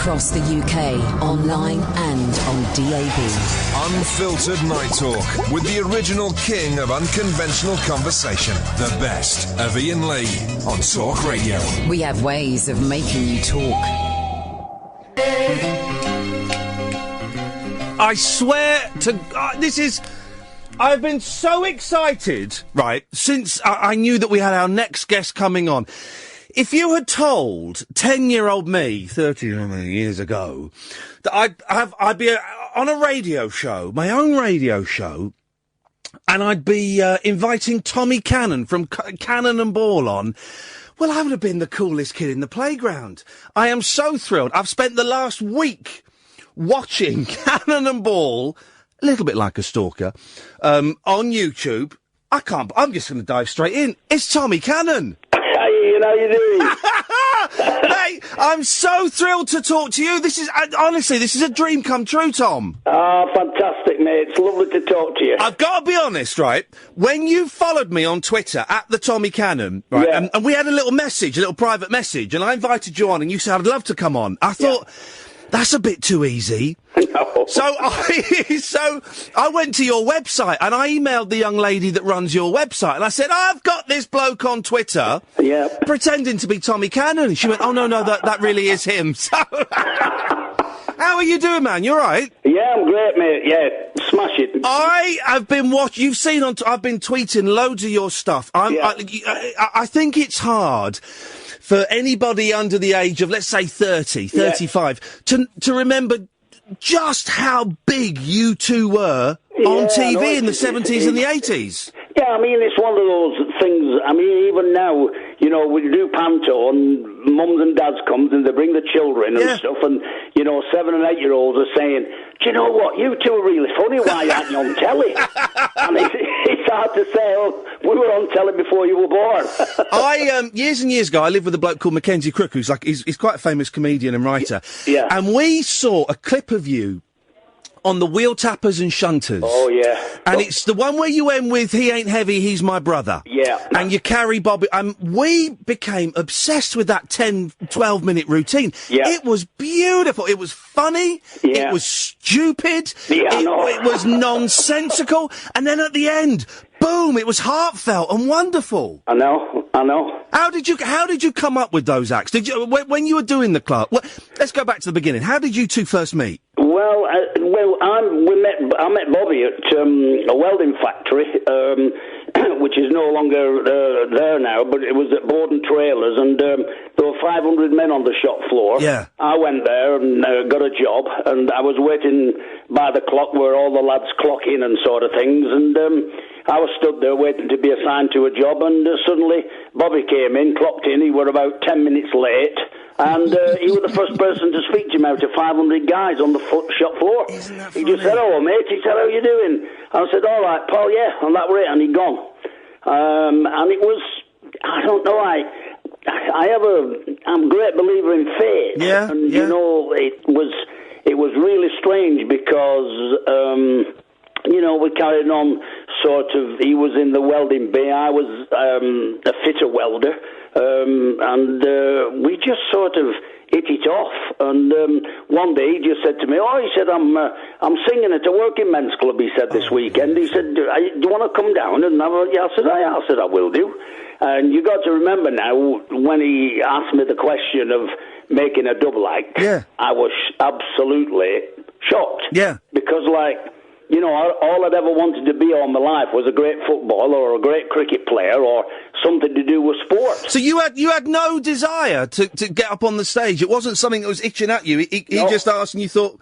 across the UK, online and on DAB. Unfiltered Night Talk with the original king of unconventional conversation. The best of Iain Lee on Talk Radio. We have ways of making you talk. I swear to God, I've been so excited, right, since I knew that we had our next guest coming on. If you had told 10-year-old me 30 years ago that I'd be on a radio show, my own radio show, and I'd be inviting Tommy Cannon from Cannon and Ball on, well, I would have been the coolest kid in the playground. I am so thrilled. I've spent the last week watching Cannon and Ball, a little bit like a stalker, on YouTube. I'm just going to dive straight in. It's Tommy Cannon. How you doing? Hey, I'm so thrilled to talk to you. Honestly, this is a dream come true, Tom. Oh, fantastic, mate. It's lovely to talk to you. I've got to be honest, right? When you followed me on Twitter, @TheTommyCannon, right, yeah. and we had a little private message, and I invited you on, and you said, I'd love to come on. I thought, that's a bit too easy. No. So I went to your website and I emailed the young lady that runs your website and I said, I've got this bloke on Twitter pretending to be Tommy Cannon. And she went, oh, no, that really is him. So, how are you doing, man? You all right? Yeah, I'm great, mate. Yeah, smash it. I have been watching, you've seen I've been tweeting loads of your stuff. I think it's hard for anybody under the age of, let's say, 30, 35, to remember just how big you two were on TV in the 70s and the 80s. Yeah, I mean, it's one of those things, I mean, even now, you know, we do panto and mums and dads come and they bring the children and stuff and, you know, 7 and 8-year-olds are saying, do you know what, you two are really funny, why aren't you on telly? And it's hard to say, oh, we were on telly before you were born. Years and years ago, I lived with a bloke called Mackenzie Crook, who's he's quite a famous comedian and writer. Yeah. And we saw a clip of you on the Wheel Tappers and Shunters. Oh, yeah. And it's the one where you end with, he ain't heavy, he's my brother. Yeah. And you carry Bobby. We became obsessed with that 10, 12-minute routine. Yeah. It was beautiful. It was funny. Yeah. It was stupid. Yeah, I know. It was nonsensical. And then at the end, boom, it was heartfelt and wonderful. I know. How did you come up with those acts? Did you, when you were doing the club? Well, let's go back to the beginning. How did you two first meet? Well, I met Bobby at a welding factory, which is no longer there now, but it was at Borden Trailers, and there were 500 men on the shop floor. Yeah. I went there and got a job, and I was waiting by the clock where all the lads clock in and sort of things, and I was stood there waiting to be assigned to a job, and suddenly Bobby came in, clocked in, he were about 10 minutes late, and he was the first person to speak to him out of 500 guys on the shop floor. Isn't that he funny? just said, hello, mate. He said, how you doing? I said, all right, pal, yeah, and that was it, and he'd gone. And it was, I don't know, I'm a great believer in fate. Yeah, and, yeah. you know, it was really strange because, you know, we carried on sort of, he was in the welding bay, I was a fitter welder, and we just sort of hit it off. And one day he just said to me, I'm singing at a working men's club, he said, this weekend. He said, do you want to come down? And I said, I will do. And you got to remember now, when he asked me the question of making a double act, I was absolutely shocked. Yeah. Because, you know, all I'd ever wanted to be all my life was a great footballer or a great cricket player or something to do with sport. So you had no desire to get up on the stage? It wasn't something that was itching at you? He just asked and you thought,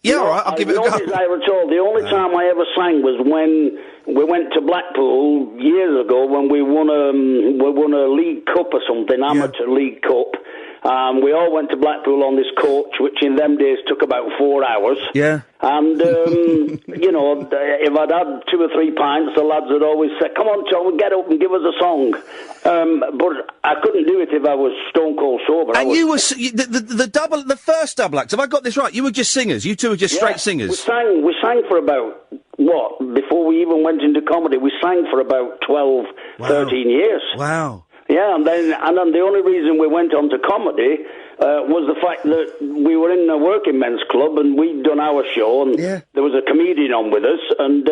all right, I'll give it a go. No desire at all. The only time I ever sang was when we went to Blackpool years ago when we won a League Cup or something, amateur League Cup. We all went to Blackpool on this coach, which in them days took about 4 hours. Yeah. And, you know, if I'd had 2 or 3 pints, the lads would always say, come on, Tom, get up and give us a song. But I couldn't do it if I was stone cold sober. And you were, the first double act, have I got this right? You were just singers? You two were just straight singers? We sang for about, before we even went into comedy, we sang for about 12, 13 years. Wow. Yeah, and then the only reason we went on to comedy was the fact that we were in a working men's club and we'd done our show, and there was a comedian on with us, and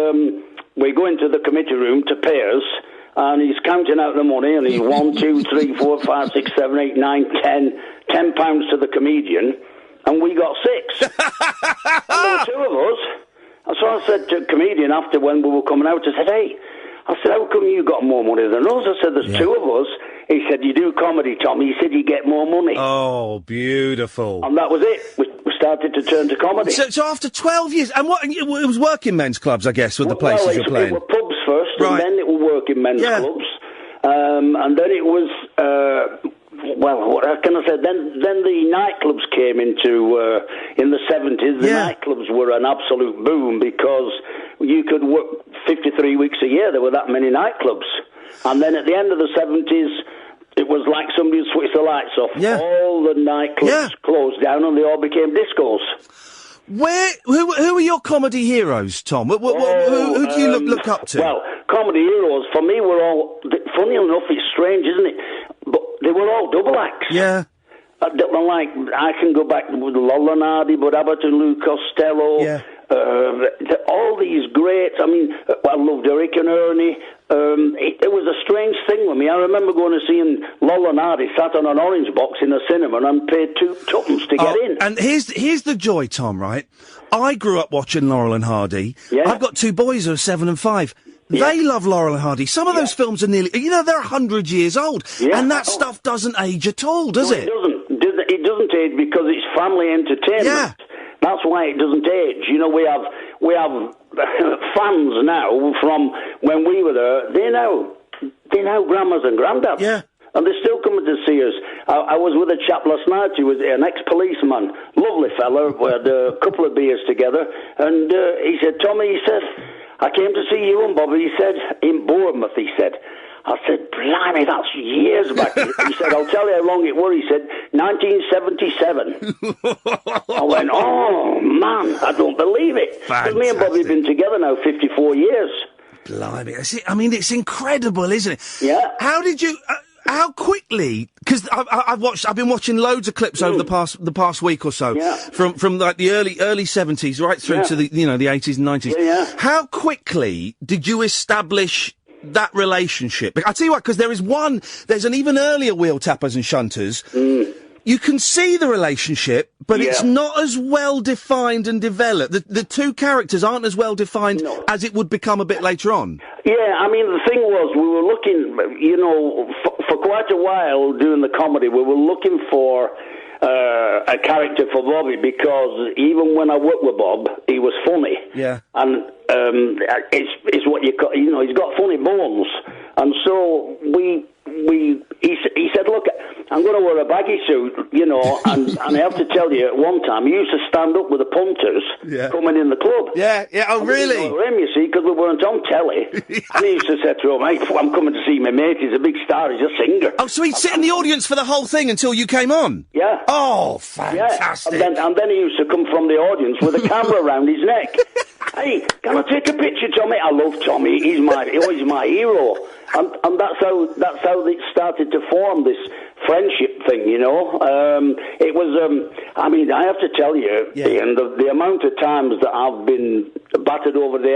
we go into the committee room to pay us, and he's counting out the money, and he's 1, 2, 3, 4, 5, 6, 7, 8, 9, 10 pounds to the comedian, and we got 6. And there were 2 of us. And so I said to the comedian after when we were coming out, I said, hey, how come you got more money than us? I said, there's 2 of us. He said, you do comedy, Tommy. He said, you get more money. Oh, beautiful. And that was it. We started to turn to comedy. So after 12 years, and what, it was working men's clubs, I guess, with the places you're playing? It were pubs first, and then it were working men's clubs. And then it was, what can I say? Then the nightclubs came into, in the 70s, the nightclubs were an absolute boom because you could work 53 weeks a year. There were that many nightclubs. And then at the end of the 70s, it was like somebody switched the lights off. Yeah. All the nightclubs closed down and they all became discos. Who are your comedy heroes, Tom? Who do you look up to? Well, comedy heroes, for me, were all... Funny enough, it's strange, isn't it? But they were all double acts. Yeah. Like, I can go back with Lola Nardi, Bud Abbott and Lou Costello. Yeah. All these greats. I mean, I loved Eric and Ernie. It was a strange thing with me. I remember going and seeing Lola Nardi sat on an orange box in a cinema and paid 2 tuppence to get in. And here's the joy, Tom, right? I grew up watching Laurel and Hardy. Yeah. I've got 2 boys who are 7 and 5. Yeah. They love Laurel and Hardy. Some of those films are nearly, they're 100 years old. Yeah. And that stuff doesn't age at all, does it? It doesn't. It doesn't age because it's family entertainment. Yeah. That's why it doesn't age. We have fans now from when we were there. They know grandmas and granddads. Yeah. And they're still coming to see us. I was with a chap last night who was an ex-policeman, lovely fella. We had a couple of beers together, and he said, Tommy, he said, I came to see you and Bobby, he said, in Bournemouth, he said. I said, blimey, that's years back. He said, I'll tell you how long it was. He said, 1977. I went, oh, man, I don't believe it. Because me and Bobby have been together now 54 years. Blimey. I mean, it's incredible, isn't it? Yeah. How did you... how quickly? Because I've been watching loads of clips over the past week or so from like the early 70s right through to the the 80s and 90s. Yeah. How quickly did you establish that relationship? I tell you what, because there's an even earlier Wheel Tappers and Shunters. You can see the relationship, but it's not as well defined and developed. The 2 characters aren't as well defined as it would become a bit later on. Yeah, I mean, the thing was, we were looking, for quite a while doing the comedy, we were looking for a character for Bobby, because even when I worked with Bob, he was funny. Yeah. And it's what you call, he's got funny bones. And so he said, look, I'm going to wear a baggy suit, and I have to tell you, at one time, he used to stand up with the punters coming in the club. Yeah, oh, really? Him, you see, because we weren't on telly. And he used to say to him, mate, I'm coming to see my mate, he's a big star, he's a singer. Oh, so he'd sit in the audience for the whole thing until you came on? Yeah. Oh, fantastic. Yeah. And then he used to come from the audience with a camera around his neck. Hey, can I take a picture, Tommy? I love Tommy, he's my hero. And that's how it started to form, this friendship thing, It was, I have to tell you, Ian, the amount of times that I've been battered over the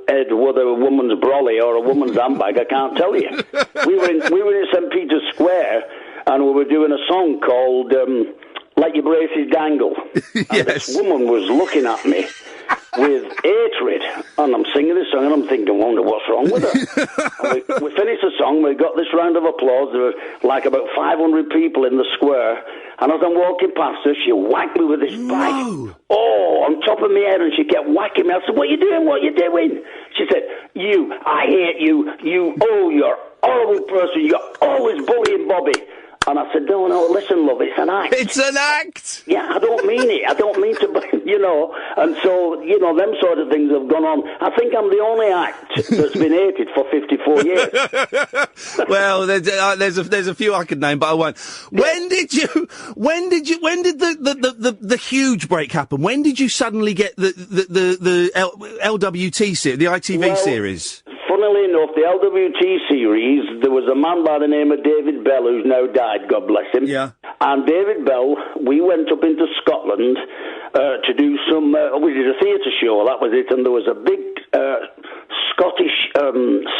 head with a woman's brolly or a woman's handbag, I can't tell you. We were in St. Peter's Square, and we were doing a song called Let Your Braces Dangle. And this woman was looking at me with hatred, and I'm singing this song, and I'm thinking, wonder what's wrong with her. we finished the song, we got this round of applause, there were like about 500 people in the square, and as I'm walking past her, she whacked me with this bike. Oh, on top of my head, and she kept whacking me. I said, what are you doing? She said, I hate you, you're a horrible person, you're always bullying Bobby. And I said, no, listen, love, it's an act. It's an act? Yeah, I don't mean it. I don't mean to, And so, them sort of things have gone on. I think I'm the only act that's been hated for 54 years. Well, there's a few I could name, but I won't. When did the huge break happen? When did you suddenly get the LWT series, the ITV series? Funnily enough, the LWT series, there was a man by the name of David Bell, who's now died, God bless him. Yeah. And David Bell, we went up into Scotland to do some, we did a theatre show, that was it, and there was a big Scottish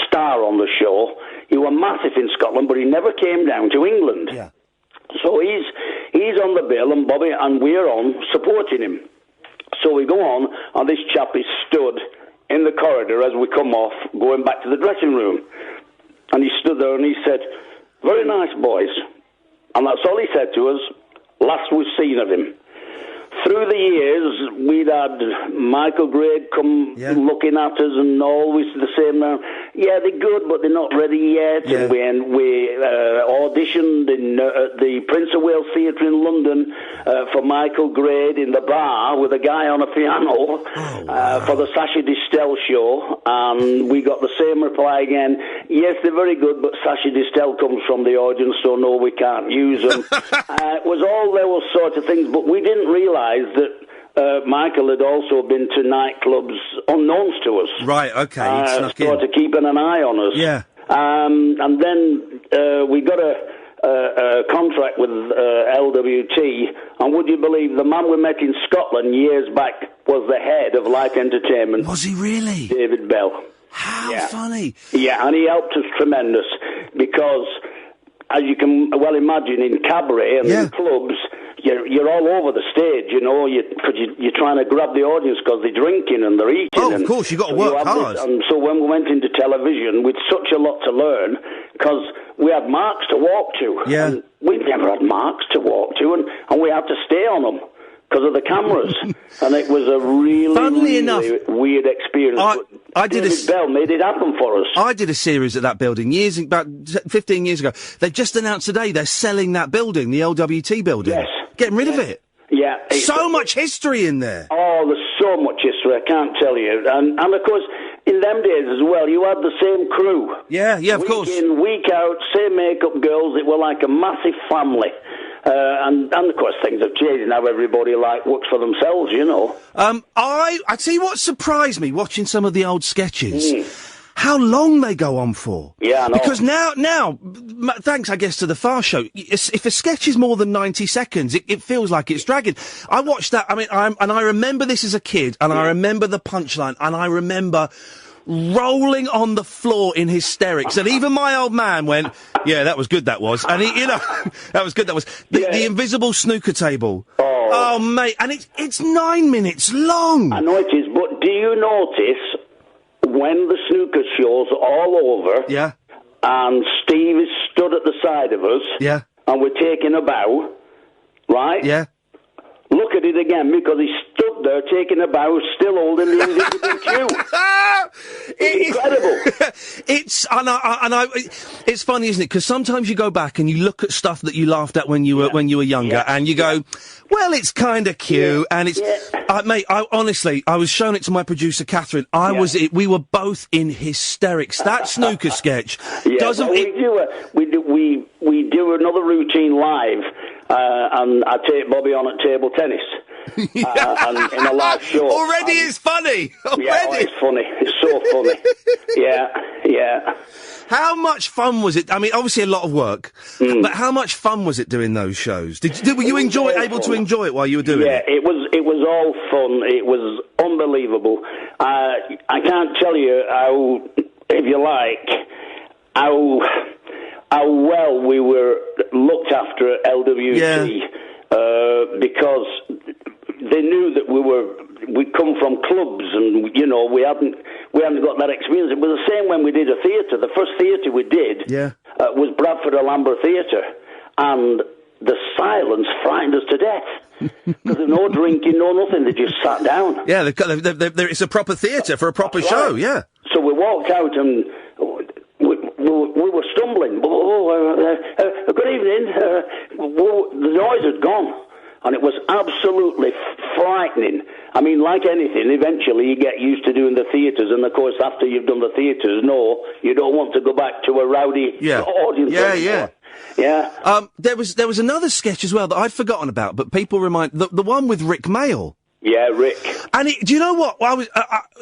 star on the show. He was massive in Scotland, but he never came down to England. Yeah. So he's on the bill, and Bobby, and we're on supporting him. So we go on, and this chap is stood in the corridor as we come off, going back to the dressing room. And he stood there and he said, "Very nice, boys." And that's all he said to us, last we've seen of him. Through the years, we'd had Michael Grade come looking at us and always the same now. Yeah, they're good, but they're not ready yet. Yeah. And we auditioned in the Prince of Wales Theatre in London for Michael Grade in the bar with a guy on a piano for the Sacha Distel show. And we got the same reply again. Yes, they're very good, but Sacha Distel comes from the audience, so no, we can't use them. It was all those sort of things, but we didn't realise that Michael had also been to nightclubs unknowns to us. Right, okay. Snuck in. Sort of keeping an eye on us. Yeah. And then we got a contract with LWT, and would you believe the man we met in Scotland years back was the head of Light Entertainment. Was he really? David Bell. How funny. Yeah, and he helped us tremendous because, as you can well imagine, in cabaret and in clubs, you're all over the stage, you know, because you're trying to grab the audience because they're drinking and they're eating. Oh, of course, you've got to work hard. And so when we went into television, with such a lot to learn, because we had marks to walk to. Yeah. And we've never had marks to walk to, and we had to stay on them because of the cameras. And it was a really weird experience. David Bell made it happen for us. I did a series at that building about 15 years ago. They just announced today they're selling that building, the LWT building. Yes. Getting rid of it. Yeah. So much history in there. Oh, there's so much history, I can't tell you. And of course, in them days as well, you had the same crew. Yeah, of course. Week in, week out, same makeup girls. It were like a massive family. And of course, things have changed now. Everybody works for themselves, you know. I tell you what surprised me watching some of the old sketches. How long they go on for. Yeah, I know. Because now, thanks, I guess, to the Far Show, if a sketch is more than 90 seconds, it feels like it's dragging. I watched that, I remember this as a kid, and I remember the punchline, and I remember rolling on the floor in hysterics, and even my old man went, "Yeah, that was good, that was." And that was good, that was. The invisible snooker table. Oh, mate, and it's 9 minutes long. I know it is, but do you notice when the snooker show's all over, and Steve is stood at the side of us, and we're taking a bow, right? Yeah. Look at it again, because he stood there taking a bow, still holding the invisible cue. It's incredible. It's funny, isn't it? Because sometimes you go back and you look at stuff that you laughed at when you were younger, and you go, "Well, it's kind of cute," and it's, mate. Honestly, I was showing it to my producer Catherine. We were both in hysterics. That snooker sketch doesn't. We do another routine live. And I take Bobby on at table tennis. And in a live show. Already it's funny. Yeah, it's funny. It's so funny. Yeah. How much fun was it? I mean, obviously a lot of work, but how much fun was it doing those shows? Were you able to enjoy it while you were doing it? Yeah, it was all fun. It was unbelievable. I can't tell you how, if you like, how well we were looked after at LWT, because they knew that we'd come from clubs, and we hadn't got that experience. It was the same when we did a theatre. The first theatre we did was Bradford Alhambra Theatre, and the silence frightened us to death. Because there's no drinking, no nothing. They just sat down. Yeah, it's a proper theatre for a proper show. Yeah. So we walked out and. We were stumbling. Good evening. The noise had gone, and it was absolutely frightening. I mean, like anything, eventually you get used to doing the theatres, and of course, after you've done the theatres, you don't want to go back to a rowdy audience anymore. Yeah. There was another sketch as well that I'd forgotten about, but people remind the one with Rick Mayall. Yeah, Rick. And do you know what? I was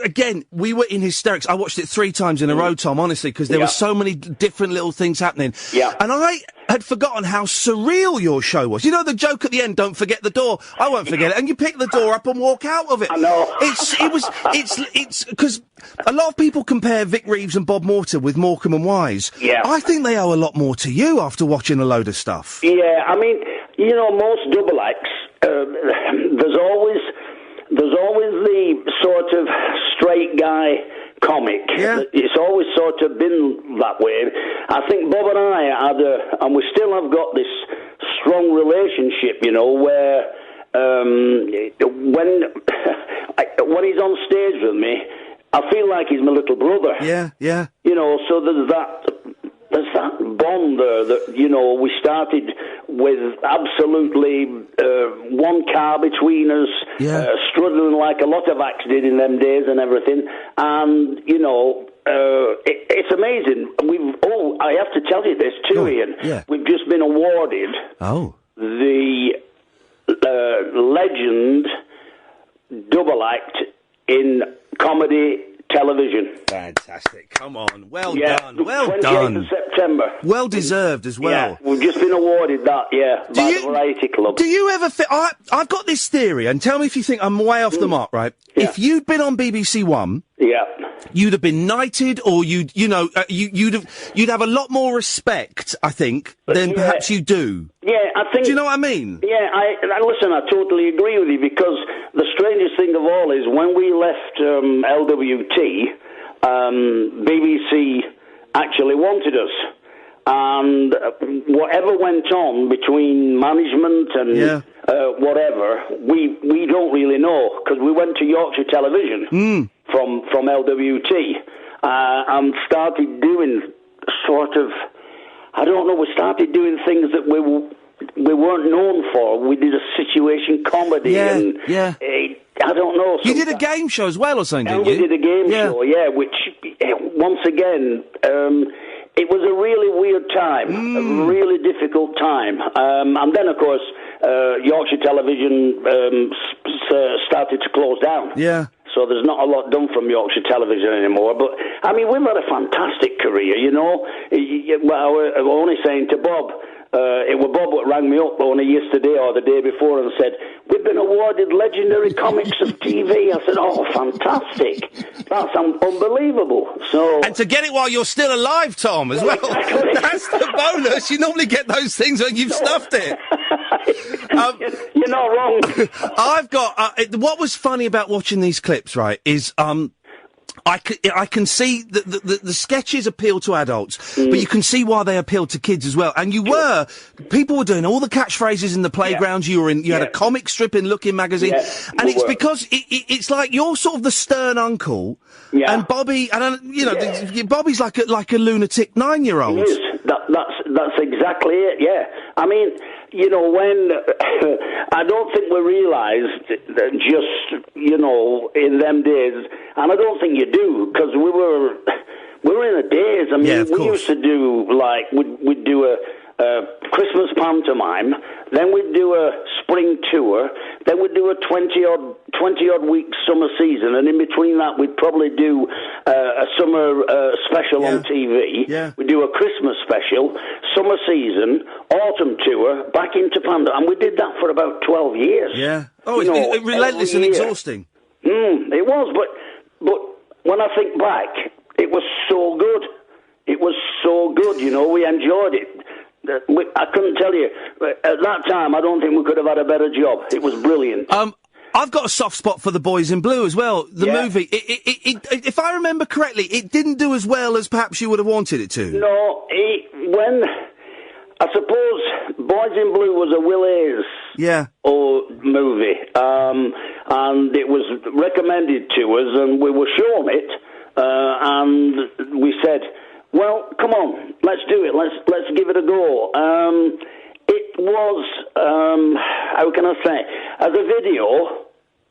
again. We were in hysterics. I watched it 3 times in a row, Tom. Honestly, because there were so many different little things happening. Yeah. And I had forgotten how surreal your show was. You know the joke at the end. Don't forget the door. I won't forget it. And you pick the door up and walk out of it. I know. It's because a lot of people compare Vic Reeves and Bob Mortimer with Morecambe and Wise. Yeah. I think they owe a lot more to you after watching a load of stuff. Yeah. I mean, you know, most double acts. There's always the sort of straight guy comic. Yeah. It's always sort of been that way. I think Bob and I had and we still have got this strong relationship, you know, where when he's on stage with me, I feel like he's my little brother. Yeah, yeah. You know, so there's that bond there that, you know, we started with absolutely one car between us, struggling like a lot of acts did in them days and everything. And, you know, it's amazing. I have to tell you this too, Ian. Yeah. We've just been awarded the Legend double act in comedy television. Fantastic. Come on. Well done. Well 28th done. of September. Well deserved as well. Yeah, we've just been awarded that, by the Variety Club. Do you ever I've got this theory, and tell me if you think I'm way off the mark, right? Yeah. If you'd been on BBC One, you'd have been knighted, or you'd have a lot more respect, I think, than perhaps you do. Yeah, I think... Do you know what I mean? Yeah, listen, I totally agree with you, because the strangest thing of all is when we left LWT, BBC actually wanted us. And whatever went on between management and whatever, we don't really know, because we went to Yorkshire Television from LWT and started doing sort of, I don't know, we started doing things that we weren't known for. We did a situation comedy and I don't know. You did a game show as well or something, didn't you? We did a game show, which, once again, it was a really weird time, a really difficult time. And then, of course, Yorkshire Television started to close down. Yeah. So there's not a lot done from Yorkshire Television anymore. But, I mean, we've had a fantastic career, you know. I was only saying to Bob, it was Bob that rang me up only yesterday or the day before and said, we've been awarded Legendary Comics of TV. I said, oh, fantastic. That's unbelievable. So, and to get it while you're still alive, Tom, as well. Exactly. That's the bonus. You normally get those things when you've stuffed it. You're not wrong. I've got... what was funny about watching these clips, right, is... I can see the sketches appeal to adults, but you can see why they appeal to kids as well. And people were doing all the catchphrases in the playgrounds. You had a comic strip in Looking magazine, and it's because it's like you're sort of the stern uncle, and Bobby, and Bobby's like a lunatic 9-year-old. He is. That's exactly it. Yeah, I mean, you know, when I don't think we realised that just, you know, in them days, and I don't think you do, because we were in a daze. I mean, we used to do, like, we'd do a Christmas pantomime, then we'd do a spring tour, then we'd do a 20-odd week summer season, and in between that we'd probably do a summer special on TV. Yeah. We'd do a Christmas special, summer season, autumn tour, back into pantomime, and we did that for about 12 years. Yeah. Oh, it's relentless and exhausting. It was, but when I think back, it was so good. It was so good, you know, we enjoyed it. I couldn't tell you. At that time, I don't think we could have had a better job. It was brilliant. I've got a soft spot for The Boys in Blue as well. The movie. If I remember correctly, it didn't do as well as perhaps you would have wanted it to. No, I suppose Boys in Blue was a Will Hayes movie, and it was recommended to us, and we were shown it, and we said, well, come on, let's do it. Let's give it a go. It was, how can I say, as a video,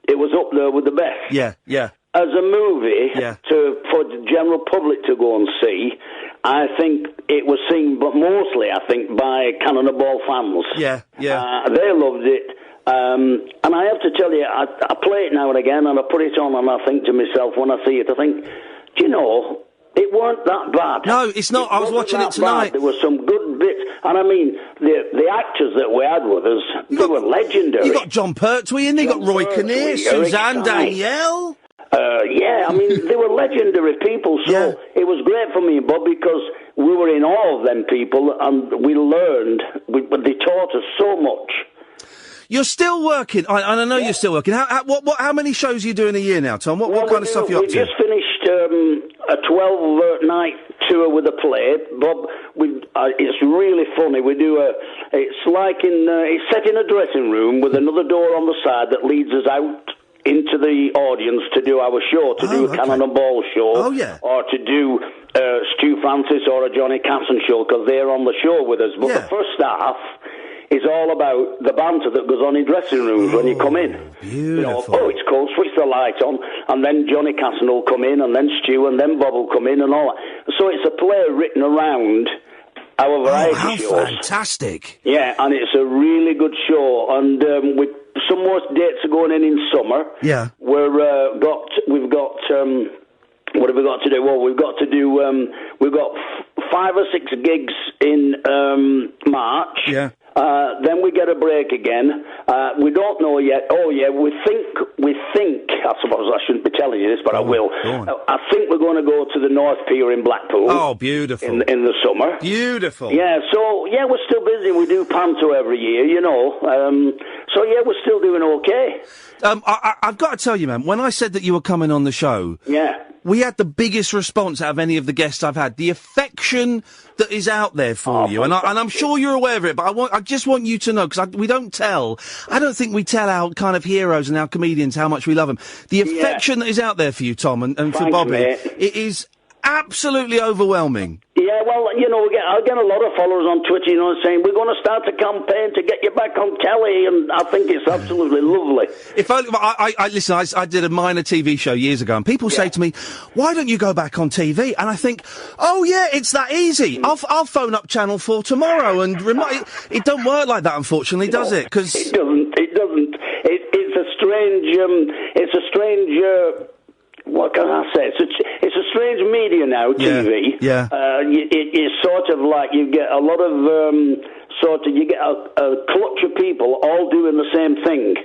it was up there with the best. Yeah, yeah. As a movie, for the general public to go and see, I think it was seen, but mostly, I think, by Cannonball fans. Yeah, yeah. They loved it. And I have to tell you, I play it now and again, and I put it on, and I think to myself, when I see it, I think, do you know, it weren't that bad. No, it's not. I was watching it tonight. Bad. There were some good bits, and I mean, the actors that we had with us, they were legendary. You got John Pertwee in there, you got Roy Kinnear, Suzanne Danielle. Yeah, I mean, they were legendary people, so it was great for me and Bob because we were in awe of them people, and we learned, they taught us so much. You're still working, and I know you're still working. How many shows are you doing a year now, Tom? What kind of stuff are you up to? We just finished a 12-night tour with a play, Bob. It's really funny. We do it's set in a dressing room with another door on the side that leads us out into the audience to do our show, to do a Cannon and Ball show, or to do Stu Francis or a Johnny Casson show, because they're on the show with us. But the first half is all about the banter that goes on in dressing rooms when you come in. Beautiful. You know, it's cold, switch the light on, and then Johnny Casson will come in, and then Stu, and then Bob will come in, and all that. So it's a play written around our variety shows. How fantastic. Yeah, and it's a really good show, and with some more dates are going in summer. Yeah. We've got what have we got to do? Well, we've got 5 or 6 gigs in March. Yeah. Then we get a break again. We don't know yet. Oh, yeah, we think, I suppose I shouldn't be telling you this, but I will. I think we're going to go to the North Pier in Blackpool. Oh, beautiful. In the summer. Beautiful. Yeah, so, yeah, we're still busy. We do Panto every year, you know. So, yeah, we're still doing okay. I've got to tell you, man, when I said that you were coming on the show... Yeah. We had the biggest response out of any of the guests I've had. The affection that is out there for you, and I'm sure you're aware of it. But I just want you to know, because we don't tell. I don't think we tell our kind of heroes and our comedians how much we love them. The affection that is out there for you, Tom, and for Bobby, it is absolutely overwhelming. Yeah, well, you know, I get a lot of followers on Twitter, you know, saying we're going to start a campaign to get you back on telly, and I think it's absolutely lovely. If only, listen, I did a minor TV show years ago, and people say to me, "Why don't you go back on TV?" And I think, "Oh yeah, it's that easy. I'll phone up Channel 4 tomorrow and remind." It don't work like that, unfortunately, does it? Because it doesn't. It's a strange. What can I say? It's a strange media now, TV. Yeah. It's sort of like you get a lot of you get a clutch of people all doing the same thing.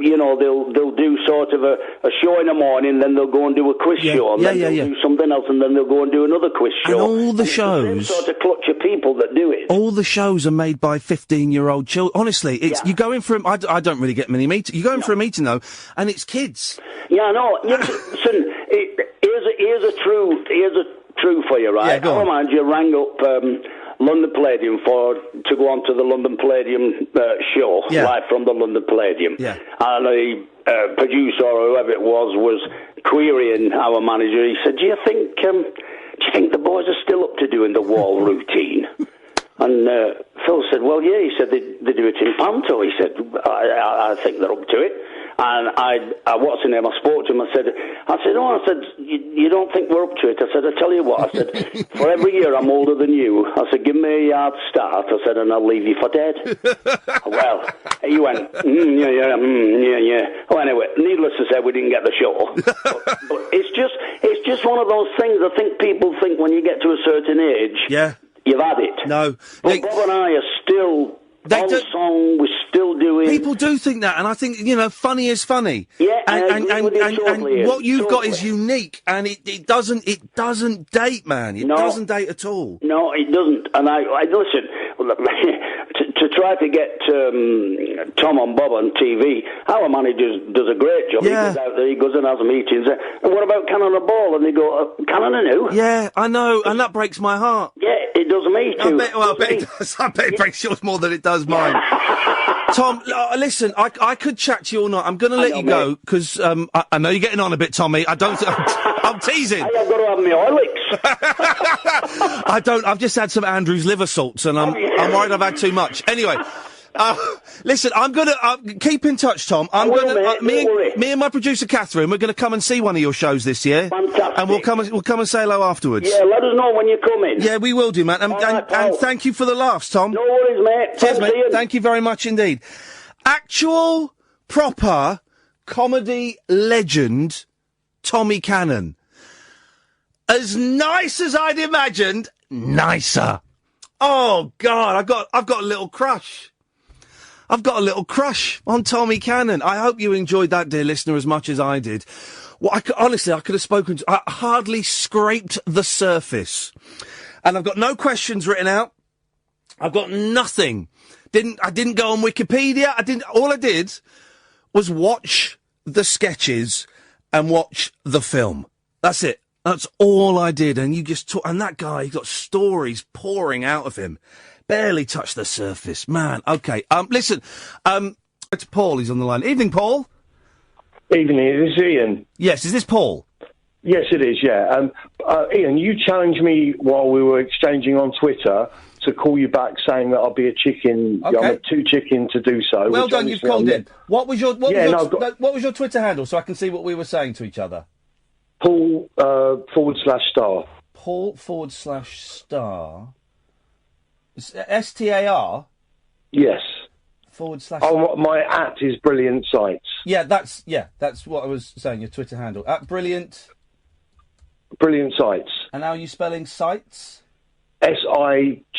You know, they'll do sort of a show in the morning, then they'll go and do a quiz show, and then they'll do something else, and then they'll go and do another quiz show. And all the shows, it's the same sort of clutch of people that do it. All the shows are made by 15-year-old children. Honestly, you go in for I don't really get many meetings. You go in for a meeting though, and it's kids. Yeah, I know. Listen, here's a truth for you, right? Yeah, go on. I remind you, rang up London Palladium to go on to the London Palladium show, live from the London Palladium. Yeah. And the producer or whoever it was querying our manager. He said, do you think the boys are still up to doing the wall routine? And Phil said, well, yeah. He said, they do it in Panto. He said, I think they're up to it. And what's the name? I spoke to him. I said, you don't think we're up to it? I said, I tell you what. I said, for every year I'm older than you. I said, give me a hard start. I said, and I'll leave you for dead. Well, he went, yeah. Well, anyway, needless to say, we didn't get the show. but it's just one of those things. I think people think when you get to a certain age, you've had it. No, but Bob and I are still. Song, we're still doing. People do think that, and I think, you know, funny is funny. Yeah, and totally what you've got is unique, and it doesn't date, man. It doesn't date at all. No, it doesn't. And I listen. To try to get Tom and Bob on TV, our manager does a great job. Yeah. He goes out there, he goes and has meetings. And what about Cannon and Ball? And they go, Cannon and who? Yeah, I know, and that breaks my heart. Yeah, it does me too. I bet it does. I bet it breaks yours more than it does mine. Tom, listen, I could chat to you all night. I'm going to let you go, because I know you're getting on a bit, Tommy. I don't... I'm teasing. Hey, I've got to have my Horlicks. I don't. I've just had some Andrew's liver salts, and I'm worried I've had too much. Anyway, listen, I'm going to keep in touch, Tom. Me and my producer Catherine, we're going to come and see one of your shows this year. Fantastic. And we'll come and say hello afterwards. Yeah, let us know when you come in. Yeah, we will do, man. And thank you for the laughs, Tom. No worries, mate. Cheers, mate. Thank you very much indeed. Actual, proper comedy legend Tommy Cannon. As nice as I'd imagined, nicer. Oh, God, I've got a little crush. I've got a little crush on Tommy Cannon. I hope you enjoyed that, dear listener, as much as I did. Well, honestly, I could have spoken to... I hardly scraped the surface. And I've got no questions written out. I've got nothing. I didn't go on Wikipedia. All I did was watch the sketches and watch the film. That's it. That's all I did. And you just and that guy, he got stories pouring out of him. Barely touched the surface. Man, okay. Listen, it's Paul, he's on the line. Evening, Paul. Evening, is this Ian? Yes, is this Paul? Yes, it is, yeah. Ian, you challenged me while we were exchanging on Twitter to call you back saying that I'll be a chicken. Okay. I'm too chicken to do so. Well done, you've called in. What was your Twitter handle so I can see what we were saying to each other? Paul /star. Paul /star. STAR? Yes. / Oh, my @ is Brilliant Sights. Yeah, that's what I was saying, your Twitter handle. @Brilliant Sights. And how are you spelling sights? SIGHTS.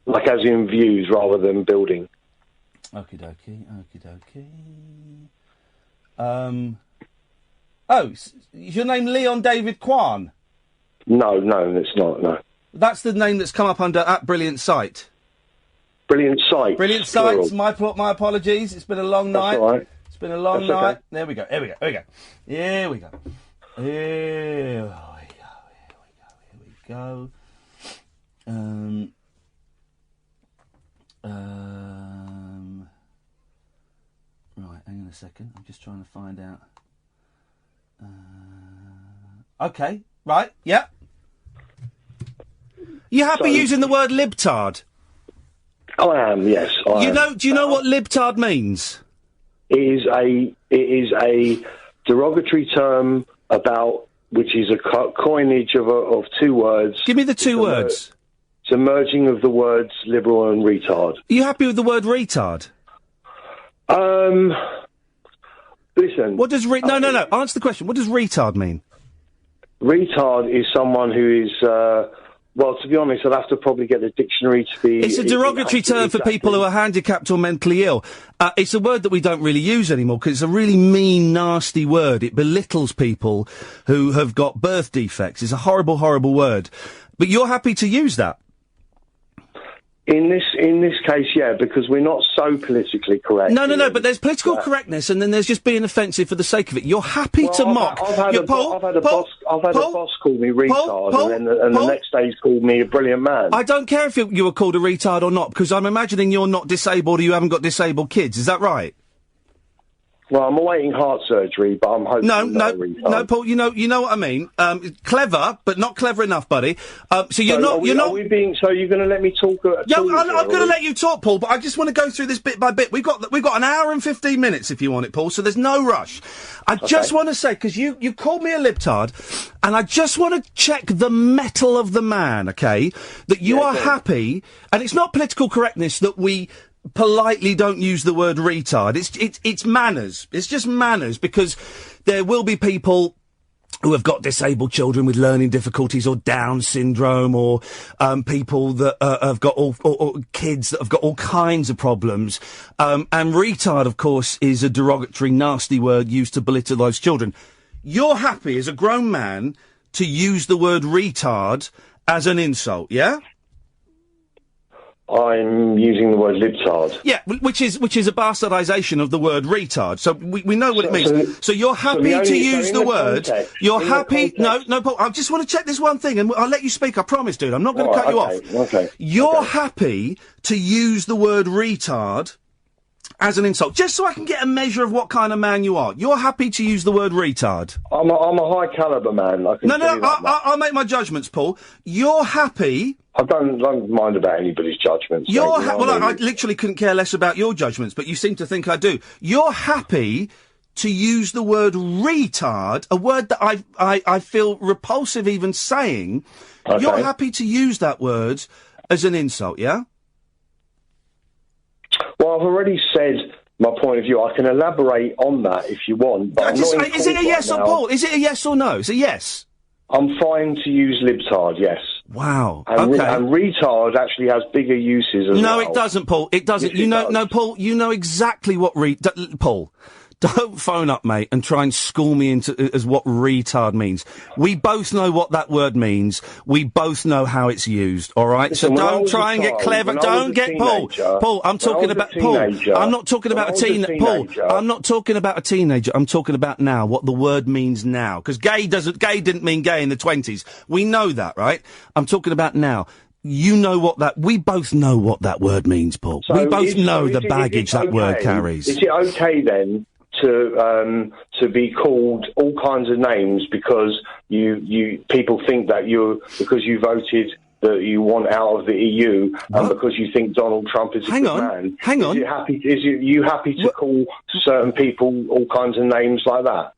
Like as in views rather than building. Okie dokie. Is your name Leon David Kwan? No, it's not, no. That's the name that's come up under @Brilliant Sight. Brilliant Sights. Brilliant Sights. My apologies. It's been a long night. That's all right. It's been a long night. Okay. There we go. Here we go. Right, hang on a second. I'm just trying to find out. Okay, right, yeah. You happy using the word libtard? I am, yes. Do you know what libtard means? It is a derogatory term which is a coinage of two words. Give me the two words. It's a merging of the words liberal and retard. Are you happy with the word retard? Listen. What does no. Answer the question. What does retard mean? Retard is someone who is, well, to be honest, I'd have to probably get the dictionary to be... It's a derogatory term for people who are handicapped or mentally ill. It's a word that we don't really use anymore because it's a really mean, nasty word. It belittles people who have got birth defects. It's a horrible, horrible word. But you're happy to use that? In this case, yeah, because we're not so politically correct. No, but there's political correctness, and then there's just being offensive for the sake of it. You're happy to mock. I've had a boss call me retard, and the next day he's called me a brilliant man. I don't care if you were called a retard or not, because I'm imagining you're not disabled or you haven't got disabled kids. Is that right? Well, I'm awaiting heart surgery, but I'm hoping No, Paul. You know what I mean. Clever, but not clever enough, buddy. So you're not. So you're going to let me talk? I'm going to let you talk, Paul. But I just want to go through this bit by bit. We've got an hour and 15 minutes if you want it, Paul. So there's no rush. I just want to say, because you called me a libtard, and I just want to check the mettle of the man. Okay, that you are happy, and it's not political correctness that we politely don't use the word retard. It's manners. It's just manners, because there will be people who have got disabled children with learning difficulties or Down syndrome, or people that have got or kids that have got all kinds of problems. And retard, of course, is a derogatory, nasty word used to belittle those children. You're happy as a grown man to use the word retard as an insult, yeah? I'm using the word libtard. Yeah, which is a bastardisation of the word retard. So we know what it means. So you're happy to use the word. You're happy. No, Paul. I just want to check this one thing, and I'll let you speak. I promise, dude. I'm not going to cut you off. Okay. You're happy to use the word retard as an insult, just so I can get a measure of what kind of man you are. You're happy to use the word retard. I'm a high caliber man. I'll make my judgments, Paul. You're happy. I don't mind about anybody's judgments. I literally couldn't care less about your judgments, but you seem to think I do. You're happy to use the word retard, a word that I feel repulsive even saying. You're happy to use that word as an insult, yeah? Well, I've already said my point of view. I can elaborate on that if you want. But is it a yes or Paul? Is it a yes or no? It's a yes. I'm fine to use libtard, yes. Wow. And, okay. And retard actually has bigger uses as well. No, it doesn't, Paul. It doesn't. Yes, it does. No, Paul. You know exactly what Paul. Don't phone up, mate, and try and school me into as what retard means. We both know what that word means. We both know how it's used. All right. Listen, so don't try and get clever. Don't get Paul. Paul, I'm talking about Paul. I'm not talking about a teenager. Paul, I'm not talking about a teenager. I'm talking about now. What the word means now. Because gay didn't mean gay in the 20s. We know that, right? I'm talking about now. You know what we both know what that word means, Paul. So we both know the baggage that word carries. Is it okay then to be called all kinds of names because you people think that because you voted that you want out of the EU and because you think Donald Trump is a good man? Hang on. Is you happy to call certain people all kinds of names like that?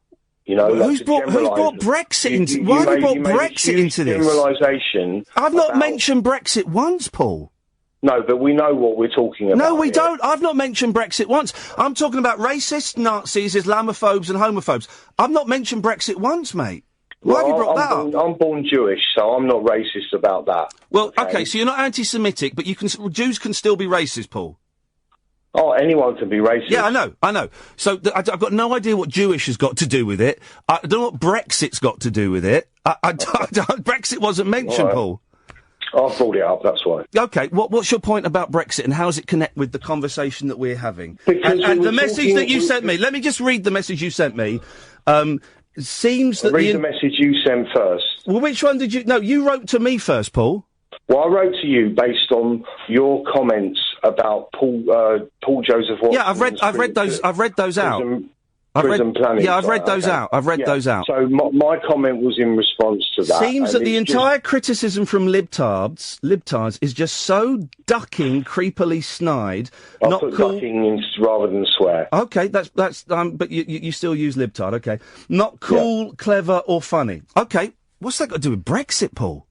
You know, who's brought Brexit into? Why have you brought Brexit into this? Generalisation. I've not mentioned Brexit once, Paul. No, but we know what we're talking about. No, we don't. I've not mentioned Brexit once. I'm talking about racists, Nazis, Islamophobes and homophobes. I've not mentioned Brexit once, mate. Why have you brought that up? I'm born Jewish, so I'm not racist about that. Well, okay, so you're not anti-Semitic, but Jews can still be racist, Paul. Oh, anyone can be racist. Yeah, I know. So I've got no idea what Jewish has got to do with it. I don't know what Brexit's got to do with it. Brexit wasn't mentioned, Paul. I've brought it up, that's why. Okay, what's your point about Brexit and how does it connect with the conversation that we're having? Because and the message that you sent me, let me just read the message you sent me. Seems that read the message you sent first. Well, which one did you... No, you wrote to me first, Paul. Well, I wrote to you based on your comments about Paul Joseph Watson. Yeah, I've read those out. Prison Planet. Yeah, I've read those out. I've read those out. So my comment was in response to that. Seems that the entire criticism from libtards is just so ducking, creepily snide. I'll put ducking rather than swear. Okay, that's but you still use libtard. Okay, not cool, clever, or funny. Okay, what's that got to do with Brexit, Paul?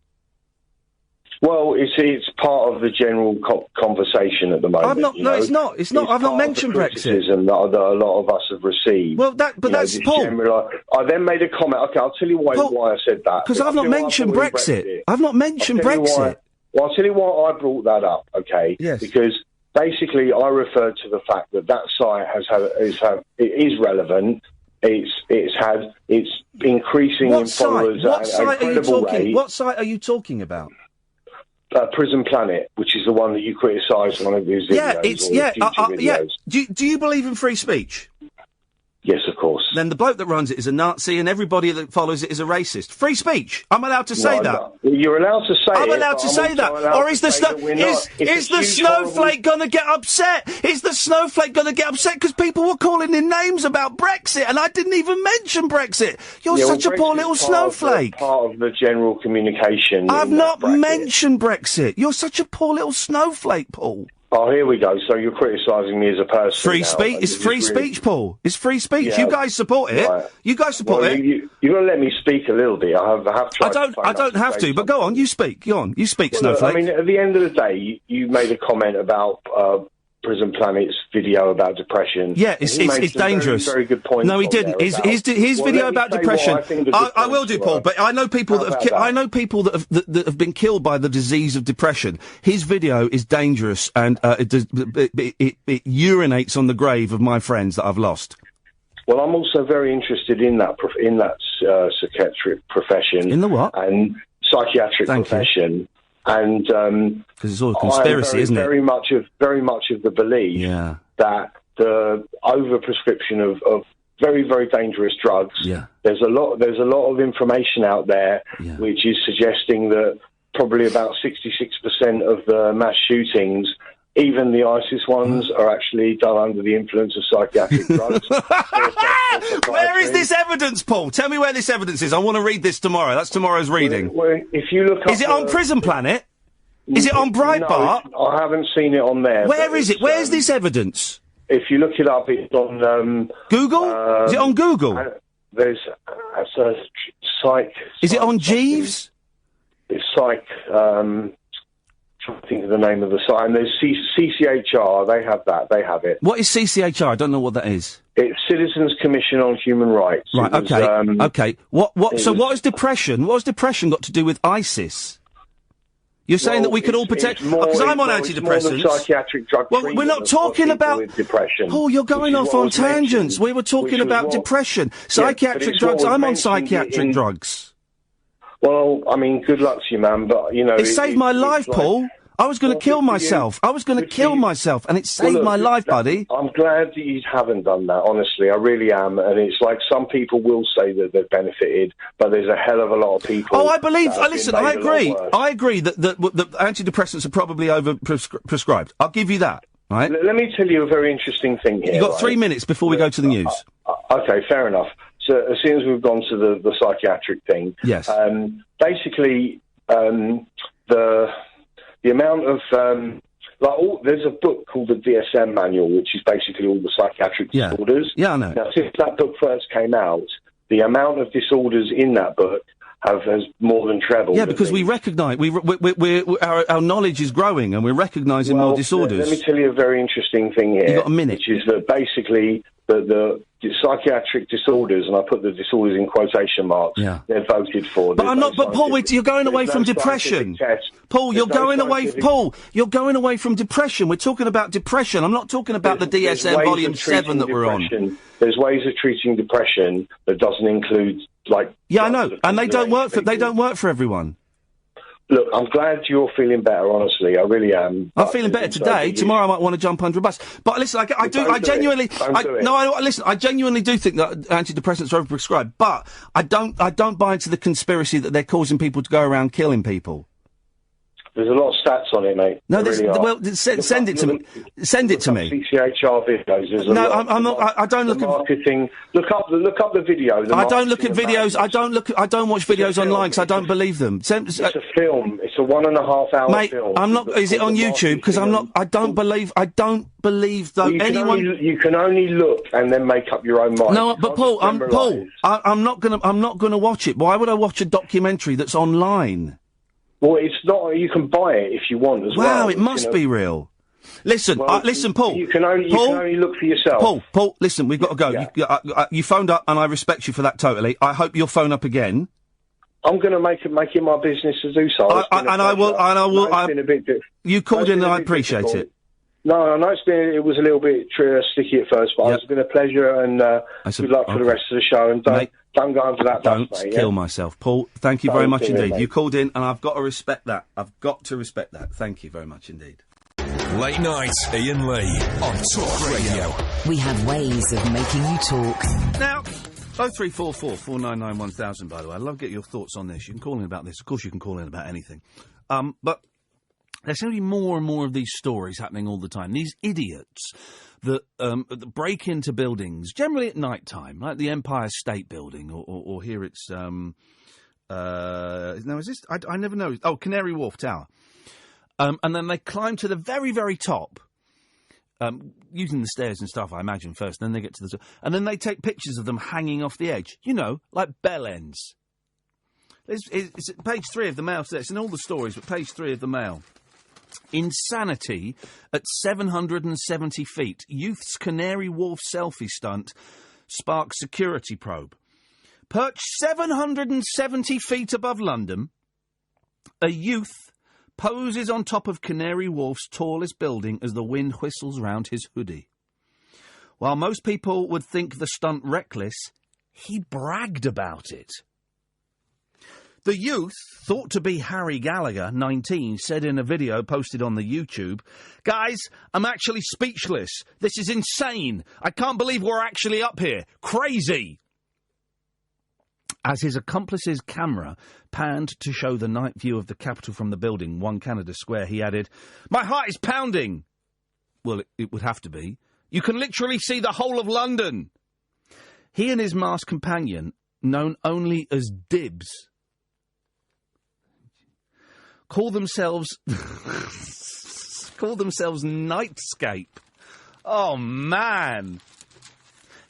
Well, it's part of the general conversation at the moment. It's not. It's not. I've not mentioned Brexit. That a lot of us have received. Well, that's Paul. I then made a comment. Okay, I'll tell you why I said that. Because I've not mentioned Brexit. I've not mentioned Brexit. I'll tell you why I brought that up. Okay. Yes. Because basically, I referred to the fact that site it is relevant. It's increasing in followers at an incredible rate. What site are you talking about? Prison Planet, which is the one that you criticised one of his videos. Do you believe in free speech? Yes, of course. Then the bloke that runs it is a Nazi, and everybody that follows it is a racist. Free speech. I'm allowed to say that. No. You're allowed to say I'm allowed to say that. Or is the snowflake going to get upset? Is the snowflake going to get upset because people were calling in names about Brexit, and I didn't even mention Brexit? You're such a poor little snowflake. Part of the general communication. I've not mentioned Brexit. You're such a poor little snowflake, Paul. Oh, here we go. So you're criticising me as a person. Free speech. It's free speech, Paul. It's free speech. Yeah, you guys support it. Right. You guys support it. You're going to let me speak a little bit. I have tried. I don't have to, but go on. You speak. Go on. You speak, snowflake. I mean, at the end of the day, you made a comment about Prison Planet's video about depression. Yeah, it's dangerous. Very good point. No, he didn't. His video about depression. I will do, Paul. But I know people that have been killed by the disease of depression. His video is dangerous, and it urinates on the grave of my friends that I've lost. Well, I'm also very interested in that psychiatric profession. In the what? And psychiatric profession. And because it's all a conspiracy, isn't it? Very much of the belief that the overprescription of very, very dangerous drugs. Yeah. There's a lot of information out there which is suggesting that probably about 66% of the mass shootings, even the ISIS ones, are actually done under the influence of psychiatric drugs. Where is this evidence, Paul? Tell me where this evidence is. I want to read this tomorrow. That's tomorrow's reading. Well, if you look up, is it on Prison Planet? Is it on Breitbart? No, I haven't seen it on there. Where is it? Where's this evidence? If you look it up, it's on Google. Is it on Google? There's a psych. Is it on Jeeves? It's psych. trying to think of the name of the site. And there's CCHR. They have that. They have it. What is CCHR? I don't know what that is. It's Citizens Commission on Human Rights. Right. Okay. Okay. So what is depression? What has depression got to do with ISIS? You're saying that we could all protect... Because I'm on antidepressants. Psychiatric drug well, we're not talking about... depression. Oh, you're going off on tangents. We were talking about depression. Psychiatric drugs. I'm on psychiatric drugs. Well, I mean, good luck to you, man, but, you know... It saved my life, Paul. I was going to kill myself. I was going to kill myself, and it saved my life, buddy. I'm glad that you haven't done that, honestly. I really am. And it's like some people will say that they've benefited, but there's a hell of a lot of people... Oh, I believe... Listen, I agree. I agree that antidepressants are probably over-prescribed. I'll give you that, right? Let me tell you a very interesting thing here. You've got 3 minutes before we go to the news. Okay, fair enough. So as soon as we've gone to the psychiatric thing... Yes. Basically, the amount of there's a book called the DSM manual, which is basically all the psychiatric disorders. Yeah, I know. Now, since that book first came out, the amount of disorders in that book has more than trebled. Yeah, because we recognise our knowledge is growing, and we're recognising more disorders. Let me tell you a very interesting thing here. You got a minute. Which is that basically the psychiatric disorders, and I put the disorders in quotation marks. Yeah. They're voted for. But I'm not. But Paul, you're going away from depression. Paul, you're going away. Paul, you're going away from depression. We're talking about depression. I'm not talking about the DSM Volume 7 that we're on. There's ways of treating depression that doesn't include Yeah, I know, and they don't work for everyone. Look, I'm glad you're feeling better, honestly. I really am. I'm feeling better today. Tomorrow I might want to jump under a bus. But listen, I genuinely do think that antidepressants are overprescribed, but I don't buy into the conspiracy that they're causing people to go around killing people. There's a lot of stats on it, mate. No, send it to me. Send it to me. CCHR videos. No, I'm not. I don't look at marketing. Look up the video. I don't look at videos. I don't watch videos online because I don't believe them. It's a film. It's a 1.5 hour mate, film. I'm not. Is it on YouTube? Because I'm not. I don't believe though anyone. You can only look and then make up your own mind. No, but Paul, I'm not gonna watch it. Why would I watch a documentary that's online? Well, it's not. You can buy it if you want as well. Wow, it must be real. Listen, listen, Paul. You can only look for yourself. Paul, listen, we've got to go. Yeah. You phoned up, and I respect you for that totally. I hope you'll phone up again. I'm going to make it my business to do so. I will. It's been a bit different. You called in, and I appreciate it. No, I know it was a little bit sticky at first, but it's been a pleasure, and good luck for the rest of the show. And don't go under that bus, mate. Don't kill myself. Paul, thank you very much indeed. You called in, and I've got to respect that. Thank you very much indeed. Late night, Iain Lee on Talk Radio. We have ways of making you talk. Now, 0344 499 1000, by the way. I'd love to get your thoughts on this. You can call in about this. Of course, you can call in about anything. But there's going to be more and more of these stories happening all the time. These idiots that break into buildings, generally at night time, like the Empire State Building, or here it's... now, is this... I never know. Oh, Canary Wharf Tower. And then they climb to the very, very top, using the stairs and stuff, I imagine, first. Then they get to the top. And then they take pictures of them hanging off the edge. You know, like bell ends. It's page 3 of the Mail today. It's in all the stories, but page 3 of the Mail. Insanity at 770 feet. Youth's Canary Wharf selfie stunt sparks security probe. Perched 770 feet above London, a youth poses on top of Canary Wharf's tallest building as the wind whistles round his hoodie. While most people would think the stunt reckless, he bragged about it. The youth, thought to be Harry Gallagher, 19, said in a video posted on the YouTube, "Guys, I'm actually speechless. This is insane. I can't believe we're actually up here. Crazy." As his accomplice's camera panned to show the night view of the Capitol from the building, 1 Canada Square, he added, "My heart is pounding." Well, it would have to be. "You can literally see the whole of London." He and his masked companion, known only as Dibs, call themselves Nightscape. Oh, man.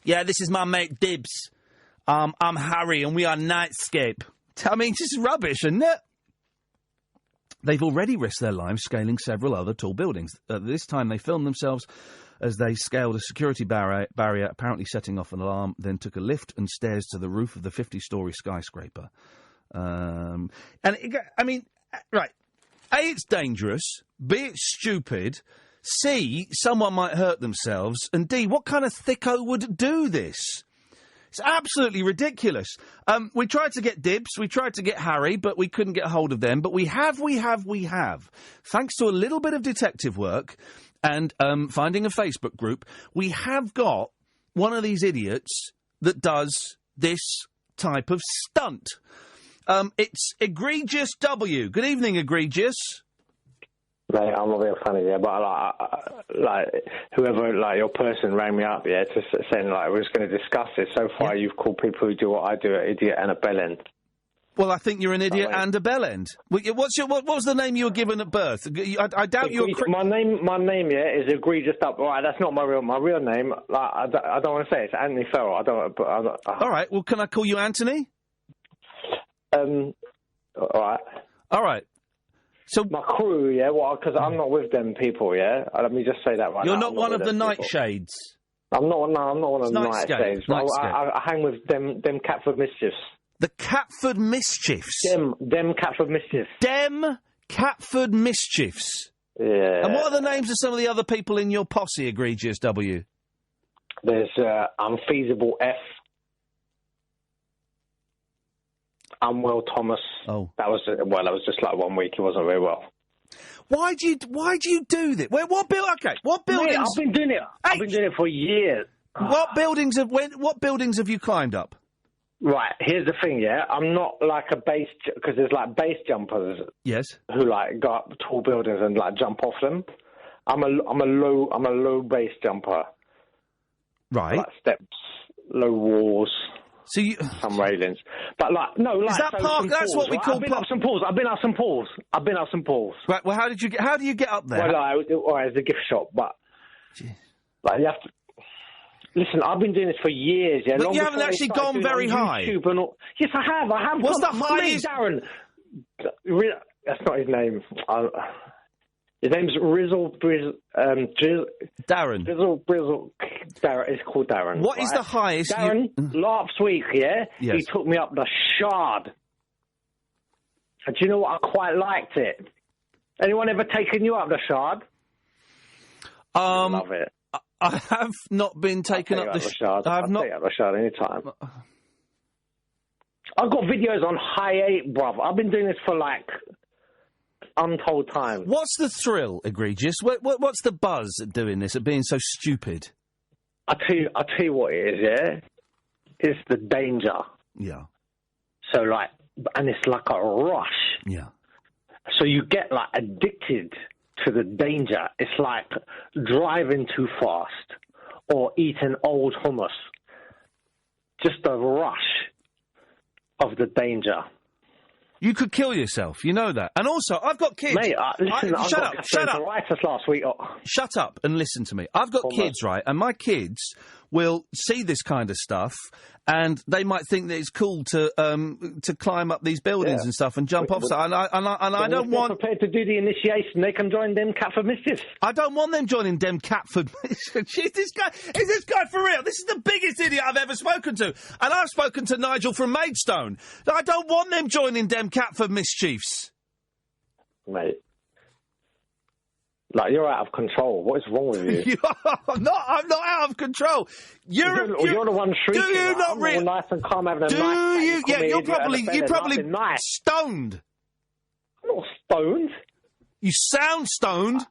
"Yeah, this is my mate Dibs. I'm Harry and we are Nightscape." I mean, just rubbish, isn't it? They've already risked their lives scaling several other tall buildings. This time they filmed themselves as they scaled a security barrier, apparently setting off an alarm, then took a lift and stairs to the roof of the 50-storey skyscraper. Right. A, it's dangerous. B, it's stupid. C, someone might hurt themselves. And D, what kind of thicko would do this? It's absolutely ridiculous. We tried to get Dibs, we tried to get Harry, but we couldn't get hold of them. But we have. Thanks to a little bit of detective work and finding a Facebook group, we have got one of these idiots that does this type of stunt. It's Egregious W. Good evening, Egregious. Mate, I'm not being funny, yeah, but whoever, your person rang me up, yeah, to saying, we're just going to discuss this. So far, you've called people who do what I do an idiot and a bellend. Well, I think you're an idiot and a bellend. What was the name you were given at birth? I doubt you were... My name, yeah, is Egregious Up. All right, that's not my real name. I don't want to say it. It's Anthony Farrell. All right, well, can I call you Anthony? All right. All right. So my crew, yeah, because I'm not with them people, yeah. Let me just say that right now. You're not one of the Nightshades. I'm not one of the Nightshades. I hang with them Catford Mischiefs. The Catford Mischiefs. Them Catford Mischiefs. Dem Catford Mischiefs. Yeah. And what are the names of some of the other people in your posse, Egregious W? There's Unfeasible F. Unwell Thomas. Oh, that was just like 1 week. He wasn't very well. Why do you do this? What buildings? Mate, I've been doing it. I've been doing it for years. What buildings have you climbed up? Right. Here's the thing. Yeah, I'm not like a base because there's like base jumpers. Yes. Who go up tall buildings and jump off them. I'm a low base jumper. Right. Like steps, low walls. So some railings, but is that park? That's what we call. I've been up some pools. Right. Well, how do you get up there? Well, it's a gift shop, but you have to listen. I've been doing this for years. Yeah, but you haven't actually gone very high. Yes, I have. What's the highest? Darren. That's not his name. His name's Darren. Brizzle. Darren. It's called Darren. What is the highest? Darren, last week, yeah? Yes. He took me up the Shard. And do you know what? I quite liked it. Anyone ever taken you up the Shard? I love it. I have not been taken up the Shard. I'll take you up the Shard any time. I've got videos on High 8, bruv. I've been doing this for untold time. What's the thrill, Egregious? What's the buzz at doing this, at being so stupid? I'll tell you what it is, yeah? It's the danger. Yeah. So, and it's like a rush. Yeah. So you get, addicted to the danger. It's like driving too fast or eating old hummus. Just the rush of the danger. You could kill yourself, you know that. And also, I've got kids. Mate, listen, shut up. Last week. Shut up and listen to me. I've got kids, right? And my kids will see this kind of stuff, and they might think that it's cool to climb up these buildings and stuff and jump off. And I don't want... prepared to do the initiation, they can join them Catford Mischiefs. I don't want them joining them Catford Mischiefs. Is this guy for real? This is the biggest idiot I've ever spoken to. And I've spoken to Nigel from Maidstone. I don't want them joining them Catford Mischiefs. Mate. You're out of control. What is wrong with you? I'm not out of control. You're the one shrieking. Do you not really? Nice and calm, having a nice. You? Yeah, you're probably stoned. I'm not stoned. You sound stoned.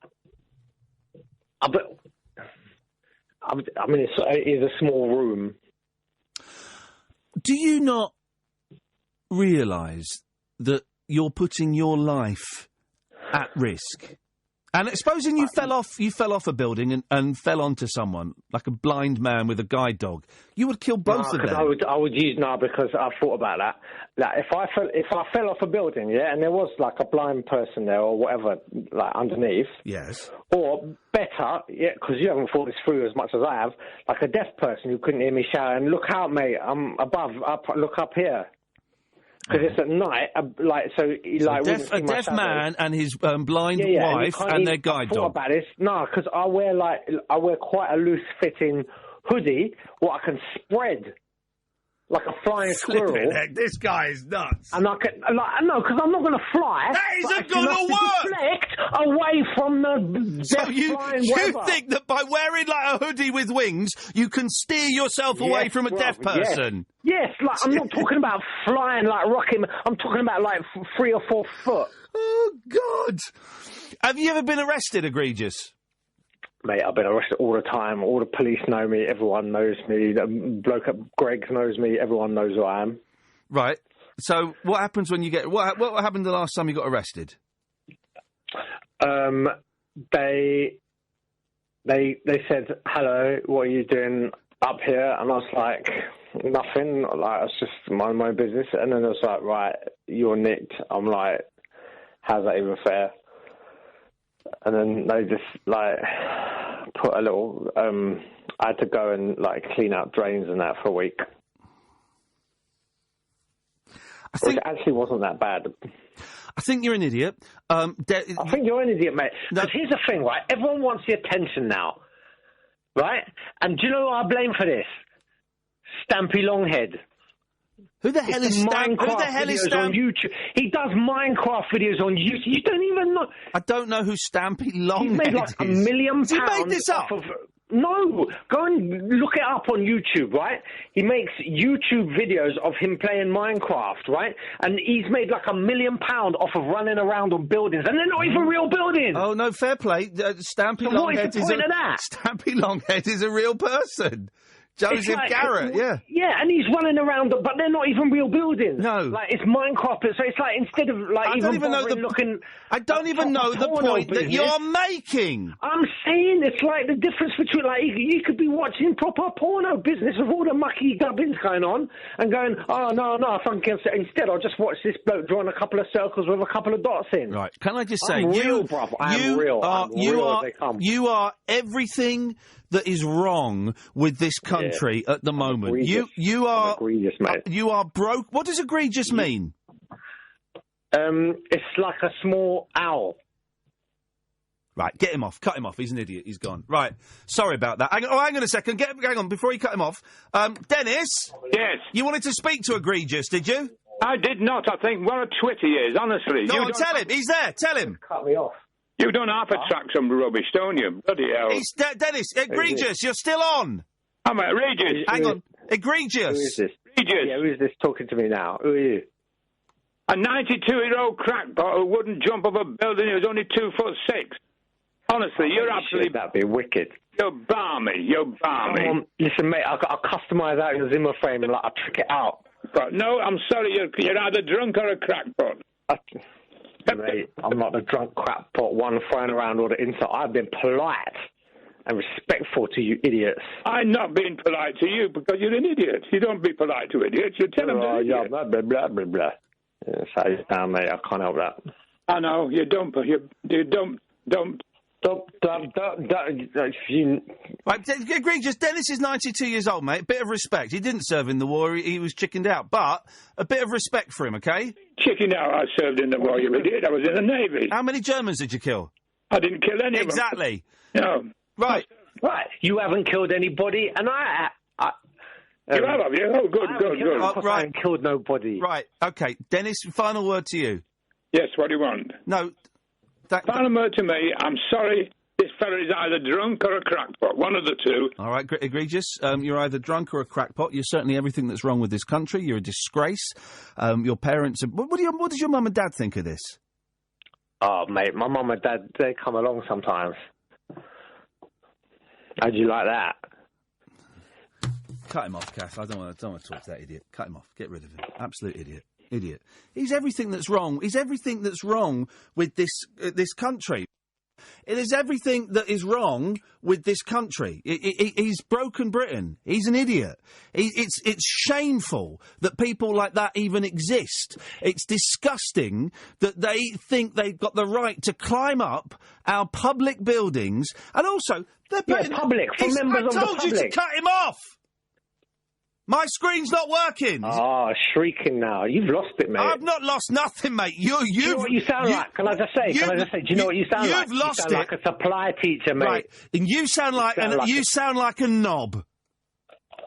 It's a small room. Do you not realise that you're putting your life at risk? And supposing you fell off a building and fell onto someone, like a blind man with a guide dog, you would kill both of them. I would use because I've thought about that. If I fell off a building, yeah, and there was a blind person there or whatever, underneath. Yes. Or better, yeah, because you haven't thought this through as much as I have, a deaf person who couldn't hear me shout and look out, mate, I'm above, look up here. because it's at night. A deaf man and his blind wife and their guide dog. About this, no, because I wear quite a loose fitting hoodie, what I can spread like a flying squirrel. Heck, this guy is nuts. And I can, no, because I'm not going to fly. That isn't going to work. Deflect away from the flying you weather. think that by wearing like a hoodie with wings, you can steer yourself away from a deaf person? Yes, like I'm not talking about flying like rocket. I'm talking about like 3 or 4 foot. Oh God! Have you ever been arrested, Egregious? Mate, I've been arrested all the time. All the police know me. Everyone knows me. The bloke at Greg's knows me. Everyone knows who I am. Right. So, what happens when you get? What happened the last time you got arrested? They said, "Hello, what are you doing up here?" And I was like, "Nothing. Like, it's just my own business." And then it was like, "Right, you're nicked." I'm like, "How's that even fair?" And then they just, like, put a little... I had to go and, like, clean out drains and that for a week. Which actually wasn't that bad. I think you're an idiot. I think you're an idiot, mate. Because here's the thing, right? Everyone wants the attention now, right? And do you know who I blame for this? Stampy Longhead. Who the hell is Stampy? Who the hell is Stampy? On YouTube. He does Minecraft videos on YouTube. You don't even know. I don't know who Stampy Longhead is. He's made like £1 million. Has he made this up? No, go and look it up on YouTube, right? He makes YouTube videos of him playing Minecraft, right? And he's made like £1 million off of running around on buildings, and they're not even real buildings. Oh no, fair play. Stampy so Longhead what is the point of that? Stampy Longhead is a real person. Joseph Garrett, yeah. Yeah, and he's running around, but they're not even real buildings. No. Like, it's Minecraft, so it's like, instead of, like, I don't even know the point that you're making. I'm saying it's like the difference between, like, you could be watching proper porno business with all the mucky gubbins going on and going, oh, no, I think instead I'll just watch this bloke drawing a couple of circles with a couple of dots in. Right, can I just say, I'm real, bruv. I'm real. You are everything that is wrong with this country at the moment. You are egregious, mate. You are broke. What does egregious mean? It's like a small owl. Right, get him off. Cut him off. He's an idiot. He's gone. Right, sorry about that. Hang on a second. Hang on, before you cut him off. Dennis? Yes? You wanted to speak to egregious, did you? I did not. I think what a twit he is, honestly. No, tell him. He's there. Tell him. Cut me off. You don't half a track some rubbish, don't you? Bloody hell. Dennis, egregious, you're still on. I'm egregious. Hang on. Egregious. Who is this? Egregious. Yeah, who is this talking to me now? Who are you? A 92-year-old crackpot who wouldn't jump off a building. He was only 2'6". Honestly, you're absolutely... That'd be wicked. You're balmy. Listen, mate, I'll customise out your Zimmer frame and I'll trick it out. But no, I'm sorry, you're either drunk or a crackpot. Mate, I'm not a drunk crackpot one throwing around all the insult. I've been polite and respectful to you idiots. I'm not being polite to you because you're an idiot. You don't be polite to idiots. You tell them they're idiots. Blah, blah, blah, blah, blah. That's how you sound, mate. I can't help that. I know, you don't, but you don't. Right, egregious. Dennis is 92 years old, mate. Bit of respect. He didn't serve in the war. He was chickened out. But a bit of respect for him, okay? Chickened out? I served in the war, you idiot. I was in the Navy. How many Germans did you kill? I didn't kill any of them. Exactly. No. Right. You haven't killed anybody, and you have you? Oh, good. I haven't killed nobody. Right, okay. Dennis, final word to you. Yes, what do you want? No. Final word to me, I'm sorry, this fella is either drunk or a crackpot, one of the two. All right, egregious. You're either drunk or a crackpot. You're certainly everything that's wrong with this country. You're a disgrace. Your parents... What does your mum and dad think of this? Oh, mate, my mum and dad, they come along sometimes. How'd you like that? Cut him off, Kath. I don't want to talk to that idiot. Cut him off. Get rid of him. Absolute idiot. Idiot. He's everything that's wrong. He's everything that's wrong with this country. It is everything that is wrong with this country. He's broken Britain. He's an idiot. It's shameful that people like that even exist. It's disgusting that they think they've got the right to climb up our public buildings, and also they're public for members of the public. I told you to cut him off. My screen's not working. Oh, shrieking now. You've lost it, mate. I've not lost nothing, mate. Do you know what you sound like? Can I just say? Do you know what you sound like? You've lost you sound like a supply teacher, mate. Right. And you sound like a knob.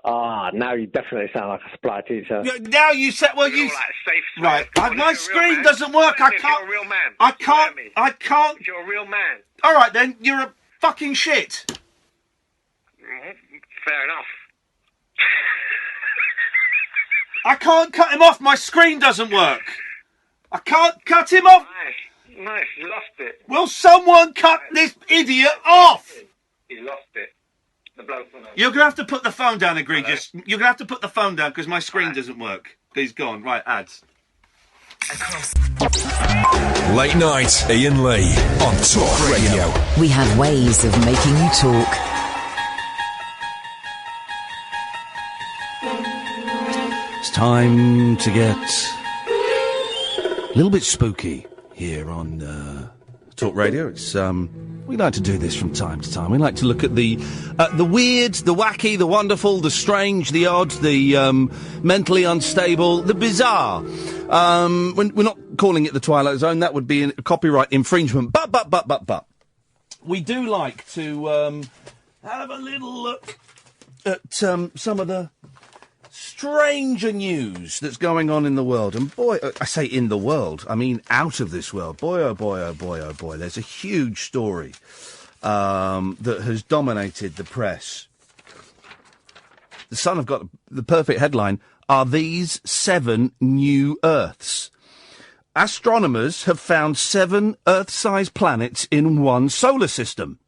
Ah, now you definitely sound like a supply teacher. Now you said, well, you... Right, my screen doesn't work. I can't... If you're a real man. I can't... If you're a real man. All right, then, you're a fucking shit. Fair enough. I can't cut him off. My screen doesn't work. I can't cut him off. Nice, you lost it. Will someone cut this idiot off? He lost it. The bloke. You're going to have to put the phone down, Egregious. You're going to have to put the phone down because my screen doesn't work. He's gone. Right, ads. Late night, Iain Lee on Talk Radio. We have ways of making you talk. It's time to get a little bit spooky here on Talk Radio. It's we like to do this from time to time. We like to look at the weird, the wacky, the wonderful, the strange, the odd, the mentally unstable, the bizarre. We're not calling it the Twilight Zone. That would be a copyright infringement. But we do like to have a little look at some of the stranger news that's going on in the world. And boy, I say in the world, I mean out of this world. Boy, oh boy, oh boy, oh boy. There's a huge story that has dominated the press. The Sun have got the perfect headline, Are These 7 New Earths? Astronomers have found 7 Earth-sized planets in one solar system,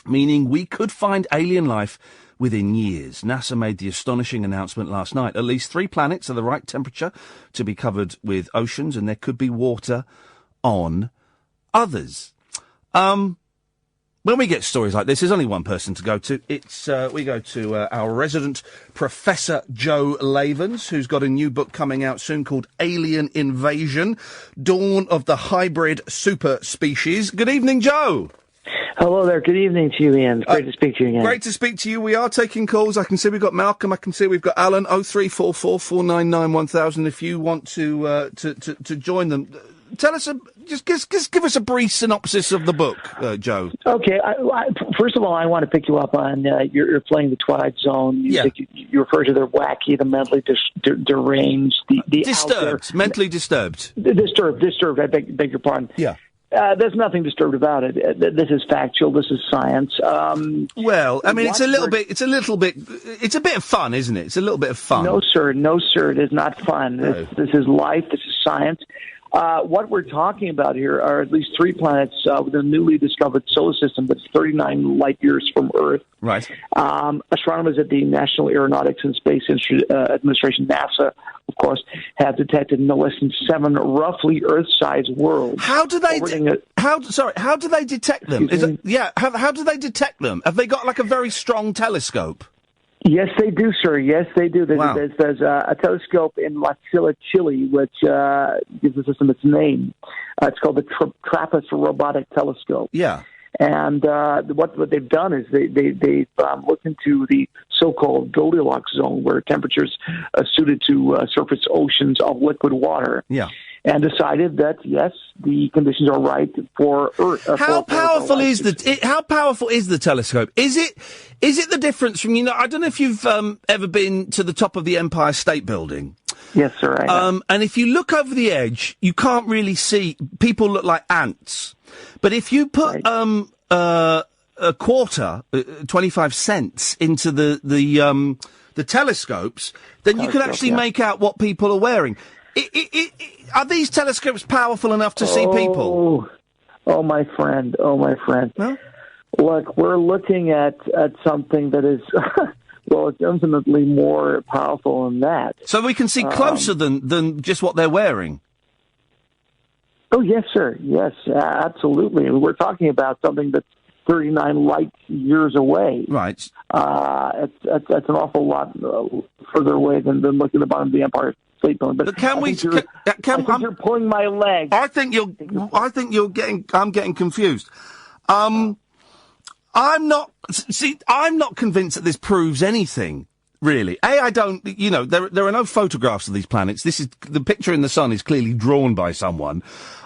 meaning we could find alien life within years. NASA made the astonishing announcement last night. At least 3 planets are the right temperature to be covered with oceans, and there could be water on others. When we get stories like this, there's only one person to go to. It's we go to our resident Professor Joe Levens, who's got a new book coming out soon called Alien Invasion, Dawn of the Hybrid Super Species. Good evening, Joe. Hello there. Good evening to you, Ian. Great to speak to you again. Great to speak to you. We are taking calls. I can see we've got Malcolm. I can see we've got Alan. 0344 499 1000. If you want to join them, tell us. Just give us a brief synopsis of the book, Joe. Okay. First of all, I want to pick you up on you're playing the Twilight Zone. You refer to the wacky, the mentally deranged, the disturbed, mentally disturbed. Disturbed. I beg your pardon. Yeah. There's nothing disturbed about it. This is factual. This is science. Well, I mean, it's a bit of fun, isn't it? It's a little bit of fun. No, sir. It is not fun. No. This is life. This is science. What we're talking about here are at least 3 planets within a newly discovered solar system that's 39 light years from Earth. Right. Astronomers at the National Aeronautics and Space Administration, NASA, of course, have detected no less than 7 roughly Earth-sized worlds. How do they detect them? How do they detect them? Have they got like a very strong telescope? Yes, they do, sir. Yes, they do. There's a telescope in La Silla, Chile, which gives the system its name. It's called the TRAPPIST Robotic Telescope. Yeah. And what they've done is they've looked into the so-called Goldilocks zone, where temperatures are suited to surface oceans of liquid water. Yeah. And decided that yes, the conditions are right for Earth. How powerful is the telescope? Is it the difference from, I don't know if you've ever been to the top of the Empire State Building. Yes, sir. I have. And if you look over the edge, you can't really see. People look like ants. But if you put a quarter, 25 cents into the telescopes, then you can actually make out what people are wearing. Are these telescopes powerful enough to see people? Oh, my friend. No? Look, we're looking at something that is, well, it's infinitely more powerful than that. So we can see closer than just what they're wearing? Oh, yes, sir. Yes, absolutely. We're talking about something that's 39 light years away. Right. It's an awful lot further away than looking at the bottom of the Empire State Building. But you're pulling my leg. I'm getting confused. I'm not convinced that this proves anything. really. I don't, there are no photographs of these planets. The picture in the sun is clearly drawn by someone.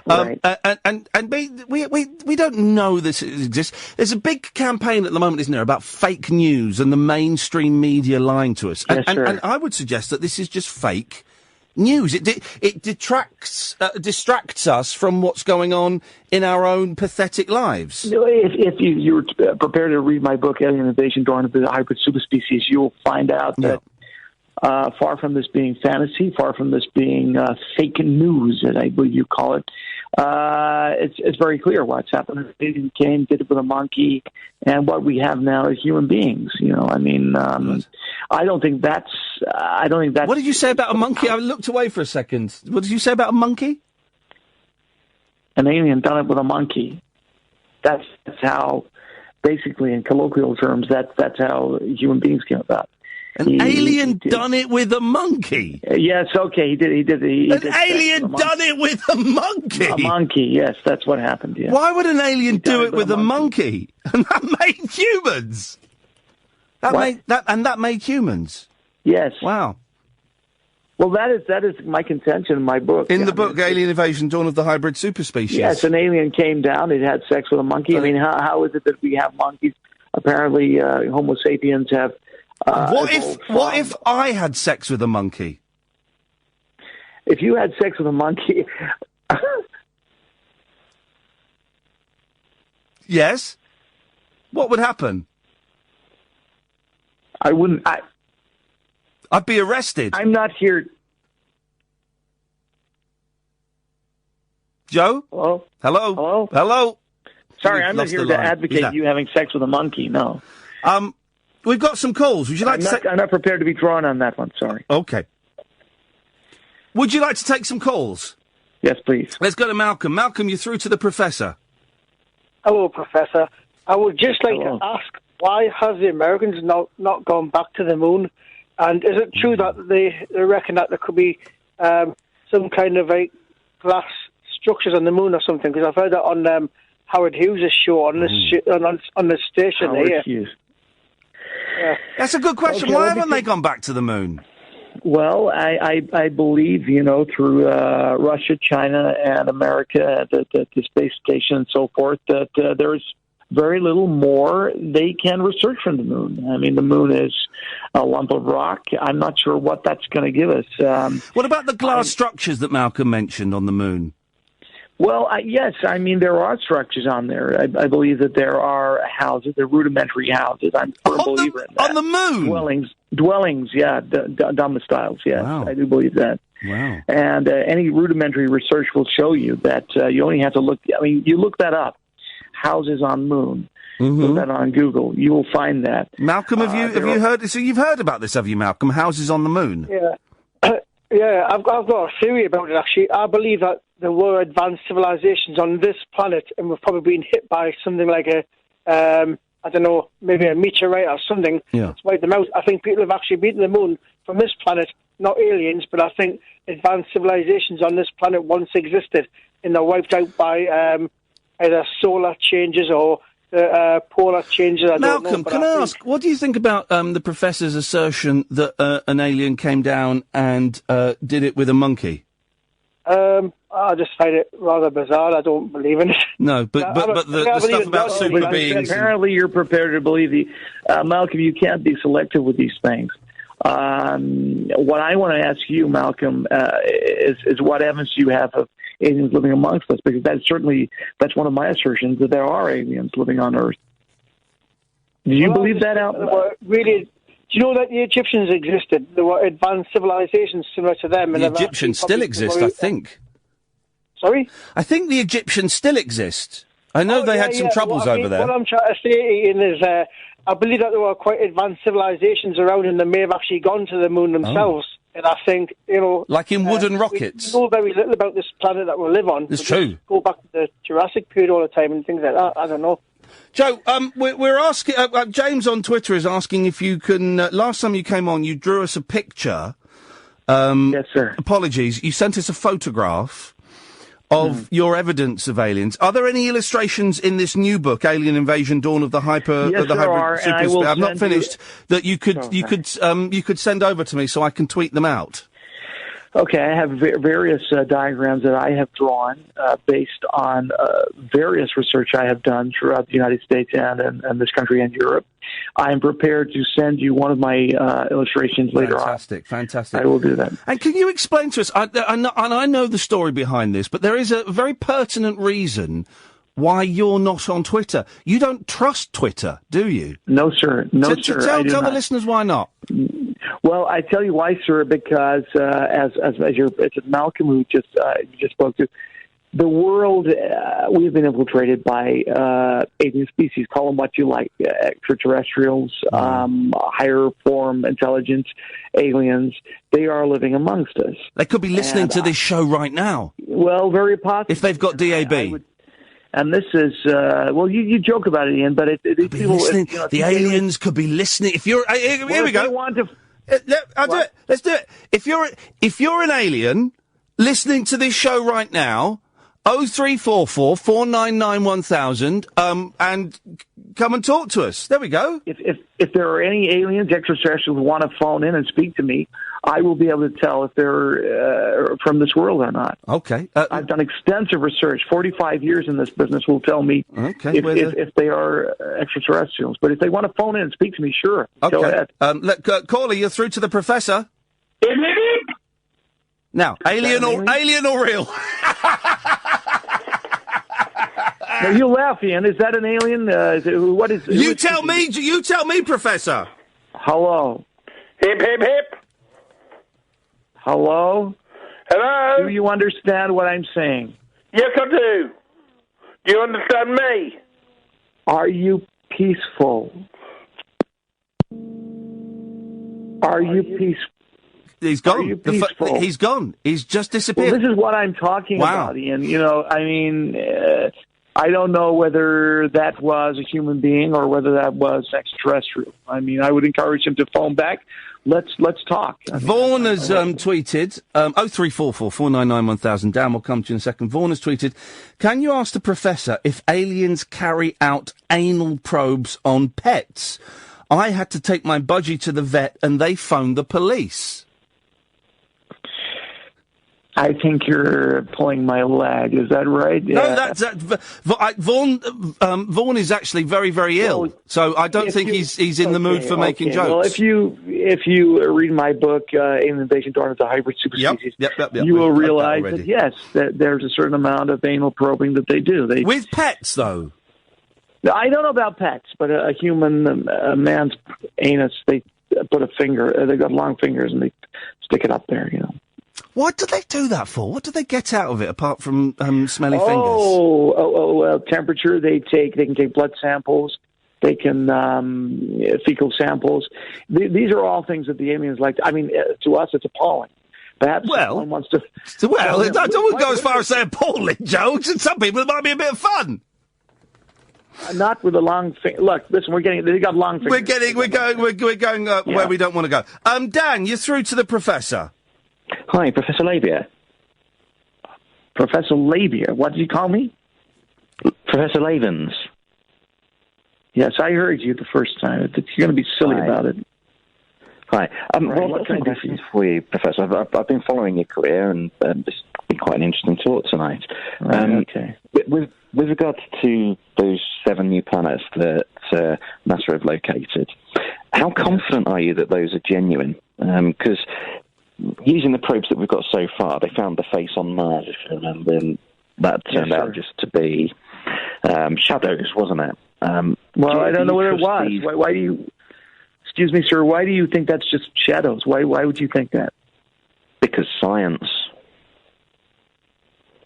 Right. And B, we don't know this exists. There's a big campaign at the moment, isn't there, about fake news and the mainstream media lying to us. Yes, sir. And I would suggest that this is just fake news. It distracts us from what's going on in our own pathetic lives. If you're prepared to read my book, Alien Invasion: Dawn of the Hybrid Superspecies, you'll find out that far from this being fantasy, far from this being fake news, as I believe you call it, it's very clear what's happened. Alien came, did it with a monkey, and what we have now is human beings. I don't think that's. What did you say about a monkey? I looked away for a second. What did you say about a monkey? An alien done it with a monkey. That's how, basically, in colloquial terms, that's how human beings came about. An alien done it with a monkey? Yes, okay, he did. An alien done it with a monkey? A monkey, yes, that's what happened, yeah. Why would an alien do it with a monkey? And that made humans? That made humans? Yes. Wow. Well, that is my contention in my book. In the book, Alien Invasion: Dawn of the Hybrid Superspecies. Yes, an alien came down, it had sex with a monkey. I mean, how is it that we have monkeys? Apparently, Homo sapiens have... What if I had sex with a monkey? If you had sex with a monkey... Yes? What would happen? I'd be arrested. I'm not here... Joe? Hello? Hello? Hello? Hello? Sorry, I'm not here to advocate you having sex with a monkey, no. We've got some calls. Would you like I'm not prepared to be drawn on that one, sorry. Okay. Would you like to take some calls? Yes, please. Let's go to Malcolm. Malcolm, you're through to the Professor. Hello, Professor. I would just like to ask, why has the Americans not gone back to the moon? And is it true that they reckon that there could be some kind of glass structures on the moon or something? Because I've heard that on Howard Hughes' show on the station Howard here. Hughes. Yeah. That's a good question. Okay, why haven't they gone back to the moon? Well, I believe, through Russia, China, and America, the space station and so forth, that there's very little more they can research from the moon. I mean, the moon is a lump of rock. I'm not sure what that's going to give us. What about the glass structures that Malcolm mentioned on the moon? Well, yes, I mean, there are structures on there. I believe that there are houses, they're rudimentary houses. I'm a firm believer in that. On the moon? Dwellings, yeah, domiciles, yes. Wow. I do believe that. Wow. And any rudimentary research will show you that you only have to look, you look that up, houses on moon. Mm-hmm. Look that on Google. You will find that. Malcolm, have you heard? So you've heard about this, have you, Malcolm? Houses on the moon? Yeah. Yeah, I've got a theory about it, actually. I believe that there were advanced civilizations on this planet, and we've probably been hit by something like maybe a meteorite or something. Yeah. That's wiped them out. I think people have actually beaten the moon from this planet, not aliens, but I think advanced civilizations on this planet once existed, and they're wiped out by either solar changes or polar changes. Malcolm, can I ask, what do you think about the professor's assertion that an alien came down and did it with a monkey? I just find it rather bizarre. I don't believe in it. No, but the stuff about super beings... Apparently you're prepared to believe Malcolm, you can't be selective with these things. What I want to ask you, Malcolm, is what evidence do you have of aliens living amongst us? Because that's one of my assertions, that there are aliens living on Earth. Do you believe that out? Really, do you know that the Egyptians existed? There were advanced civilizations similar to them. The Egyptians still exist, I think. Sorry? I think the Egyptians still exist. I know they had some troubles over there. What I'm trying to say, Ian, is I believe that there were quite advanced civilizations around, and they may have actually gone to the moon themselves. And I think, like in wooden rockets. We know very little about this planet that we live on. It's true. Go back to the Jurassic period all the time and things like that. I don't know. Joe, we're asking. James on Twitter is asking if you can. Last time you came on, you drew us a picture. Yes, sir. Apologies. You sent us a photograph of your evidence of aliens. Are there any illustrations in this new book, Alien Invasion: Dawn of the Hyper? Yes, the there hybrid are, and I super will I've not send finished. That you could Okay. you could send over to me so I can tweet them out. Okay, I have various diagrams that I have drawn based on various research I have done throughout the United States and this country and Europe. I am prepared to send you one of my illustrations later on. Fantastic. I will do that. And can you explain to us, I know the story behind this, but there is a very pertinent reason why you're not on Twitter. You don't trust Twitter, do you? No, sir. No, sir. Tell the not. listeners why not. Well, I tell you why, sir, because it's Malcolm who just spoke to, the world, we've been infiltrated by alien species, call them what you like, extraterrestrials, higher form intelligence, aliens. They are living amongst us. They could be listening to this show right now. Well, very possibly. If they've got DAB. And this is, you joke about it, Ian, but these people... listening. The aliens could be listening. If you're... Here we go. I'll do it. Let's do it. If you're an alien listening to this show right now, 0344 499 1000, and come and talk to us. There we go. If there are any aliens, extraterrestrials who want to phone in and speak to me, I will be able to tell if they're from this world or not. Okay. I've done extensive research. 45 years in this business will tell me if they are extraterrestrials. But if they want to phone in and speak to me, sure. Okay. Go ahead. Caller, you're through to the professor. Now, alien or real? Now, you laugh, Ian. Is that an alien? What is? You tell me, Professor. Hello. Hip, hip, hip. Hello? Hello? Do you understand what I'm saying? Yes, I do. Do you understand me? Are you peaceful? Are you peaceful? He's gone. Are you peaceful? He's gone. He's just disappeared. Well, this is what I'm talking about, Ian. I don't know whether that was a human being or whether that was extraterrestrial. I mean, I would encourage him to phone back. Let's talk. Vaughan has tweeted, 0344 499 1000. Dan will come to you in a second. Vaughan has tweeted, can you ask the professor if aliens carry out anal probes on pets? I had to take my budgie to the vet and they phoned the police. I think you're pulling my leg. Is that right? No, Vaughan is actually very, very ill, so I don't think he's in the mood for making jokes. Well, if you read my book, Alien Invasion: Dawn of the Hybrid Superspecies, you will realize that there's a certain amount of anal probing that they do. With pets, though. I don't know about pets, but a human, a man's anus, they put a finger. They got long fingers and they stick it up there. What do they do that for? What do they get out of it apart from smelly fingers? Well, temperature. They can take blood samples. They can fecal samples. These are all things that the aliens like. To us, it's appalling. Perhaps someone wants to. Well, I don't go as far as saying appalling, Joe. Some people, it might be a bit of fun. Not with a long finger. Look, listen, they got long fingers. We're going where we don't want to go. Dan, you're through to the professor. Hi, Professor Labia. Professor Labia? What did you call me? Professor Levens. Yes, I heard you the first time. You're going to be silly about it. Hi. Well, I've got some questions for you, Professor. I've been following your career, and it's been quite an interesting talk tonight. Okay. With regards to those 7 new planets that NASA have located, how confident are you that those are genuine? Because using the probes that we've got so far, they found the face on Mars, if you remember, and that turned out just to be shadows, wasn't it? I don't know what it was. Why do you... Excuse me, sir, why do you think that's just shadows? Why would you think that? Because science.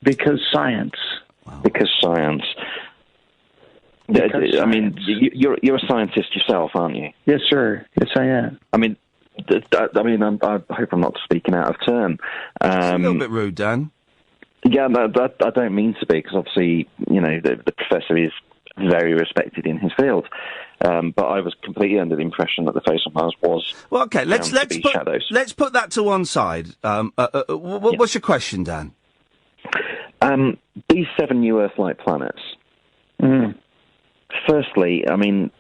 Because science. Wow. Because science. I mean, you're a scientist yourself, aren't you? Yes, sir. Yes, I am. I hope I'm not speaking out of turn. It's a little bit rude, Dan. Yeah, I don't mean to be, because obviously, the professor is very respected in his field. But I was completely under the impression that the face on Mars was. Well, okay, let's shadows. Let's put that to one side. What's your question, Dan? These 7 new Earth-like planets. Firstly, I mean,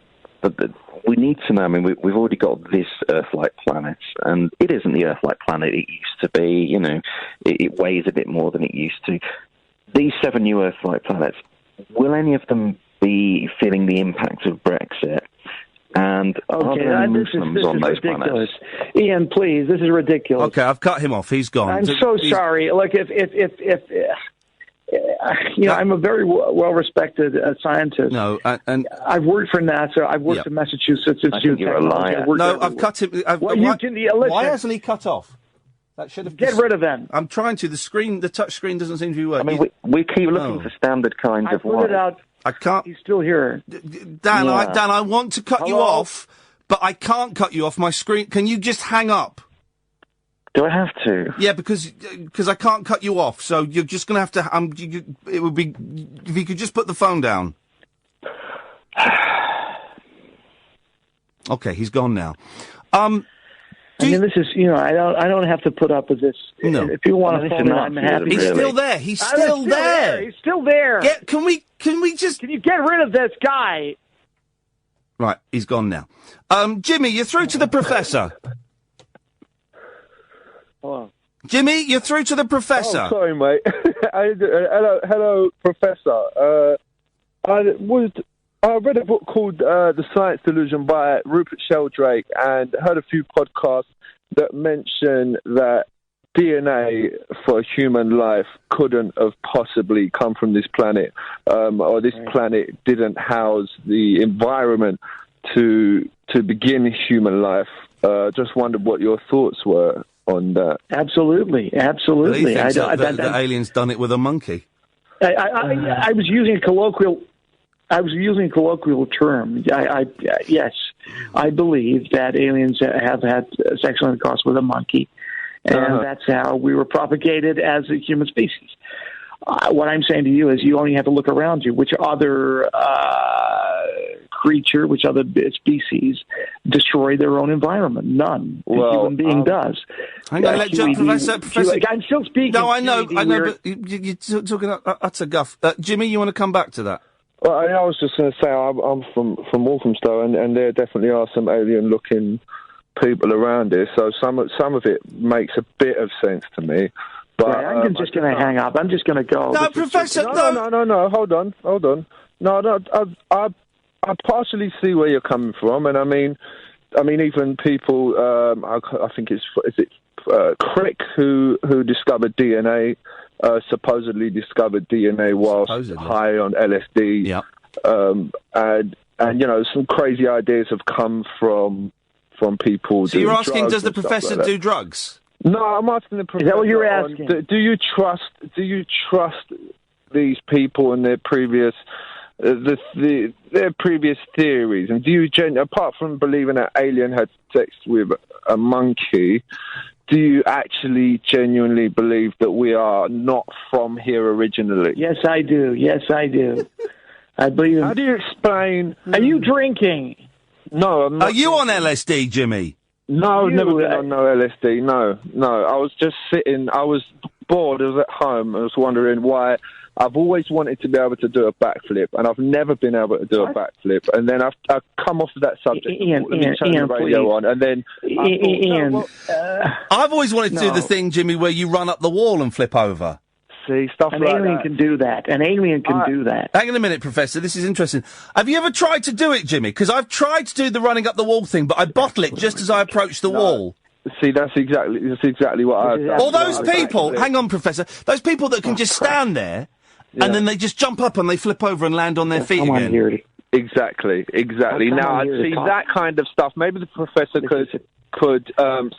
we need to know. I mean, we've already got this Earth-like planet, and it isn't the Earth-like planet it used to be. You know, it weighs a bit more than it used to. These 7 new Earth-like planets, will any of them be feeling the impact of Brexit? And are there any Muslims on those ridiculous. planets? Ian, please, this is ridiculous. Okay, I've cut him off. He's gone. I'm so sorry. Look, if you know, I'm a very well-respected scientist. No, and I've worked for NASA. I've worked in Massachusetts Institute of Technology. No, I've cut him. Why hasn't he cut off? That should have get rid of them. I'm trying to. The touch screen doesn't seem to be working. I mean, we keep looking for standard kinds of put it out. I can't. He's still here. Dan, I want to cut you off, but I can't cut you off my screen. Can you just hang up? Do I have to? Yeah, because I can't cut you off. So you're just going to have to. It would be if you could just put the phone down. Okay, he's gone now. I mean, this is, you know, I don't have to put up with this. No. If you want to phone in, I'm happy. He's still there. He's still there. He's still there. Can we just? Can you get rid of this guy? Right, he's gone now. Jimmy, you're through to the professor. Hello. Jimmy, you're through to the professor. Oh, sorry, mate. Hello, professor. I read a book called The Science Delusion by Rupert Sheldrake and heard a few podcasts that mention that DNA for human life couldn't have possibly come from this planet, or this planet didn't house the environment to begin human life. Just wondered what your thoughts were on that. Absolutely. Well, he thinks that aliens done it with a monkey. I was using a colloquial. I was using a colloquial term. Yes, I believe that aliens have had sexual intercourse with a monkey, and that's how we were propagated as a human species. What I'm saying to you is you only have to look around you. Which other creature, which other species destroy their own environment? None. The human being does. Hang on, Professor. I'm still speaking. No, I know, but you're talking utter guff. Jimmy, you want to come back to that? Well, I was just going to say I'm from Walthamstow, and there definitely are some alien-looking people around here. So some of it makes a bit of sense to me. But I'm just going to hang up. I'm just going to go. No, Professor. No. Hold on. No. I partially see where you're coming from, and I mean, even people. I think is it Crick who discovered DNA. Supposedly discovered DNA whilst high on LSD. Yeah. And you know, some crazy ideas have come from people. So you're asking, does the professor do drugs? No, I'm asking the professor. Is that what you're asking? Do you trust these people and their previous their previous theories? And do you apart from believing that alien had sex with a monkey, do you actually genuinely believe that we are not from here originally? Yes, I do. I believe. How do you explain? Are you drinking? No, I'm not. Are you on LSD, Jimmy? No, I've never been on no LSD. No. I was just sitting. I was bored. I was at home. I was wondering why. I've always wanted to be able to do a backflip, and I've never been able to do a backflip. And then I've come off of that subject. Ian, the radio on, and then Ian. I've always wanted to do the thing, Jimmy, where you run up the wall and flip over. See, stuff like that. An alien can do that. An alien can do that. Hang on a minute, Professor. This is interesting. Have you ever tried to do it, Jimmy? Because I've tried to do the running up the wall thing, but I bottle it just as I approach the wall. See, that's exactly what I've done. All those people, hang on, Professor, those people that can just stand there, and then they just jump up and they flip over and land on their feet again. Exactly. Now, I see that kind of stuff. Maybe the professor could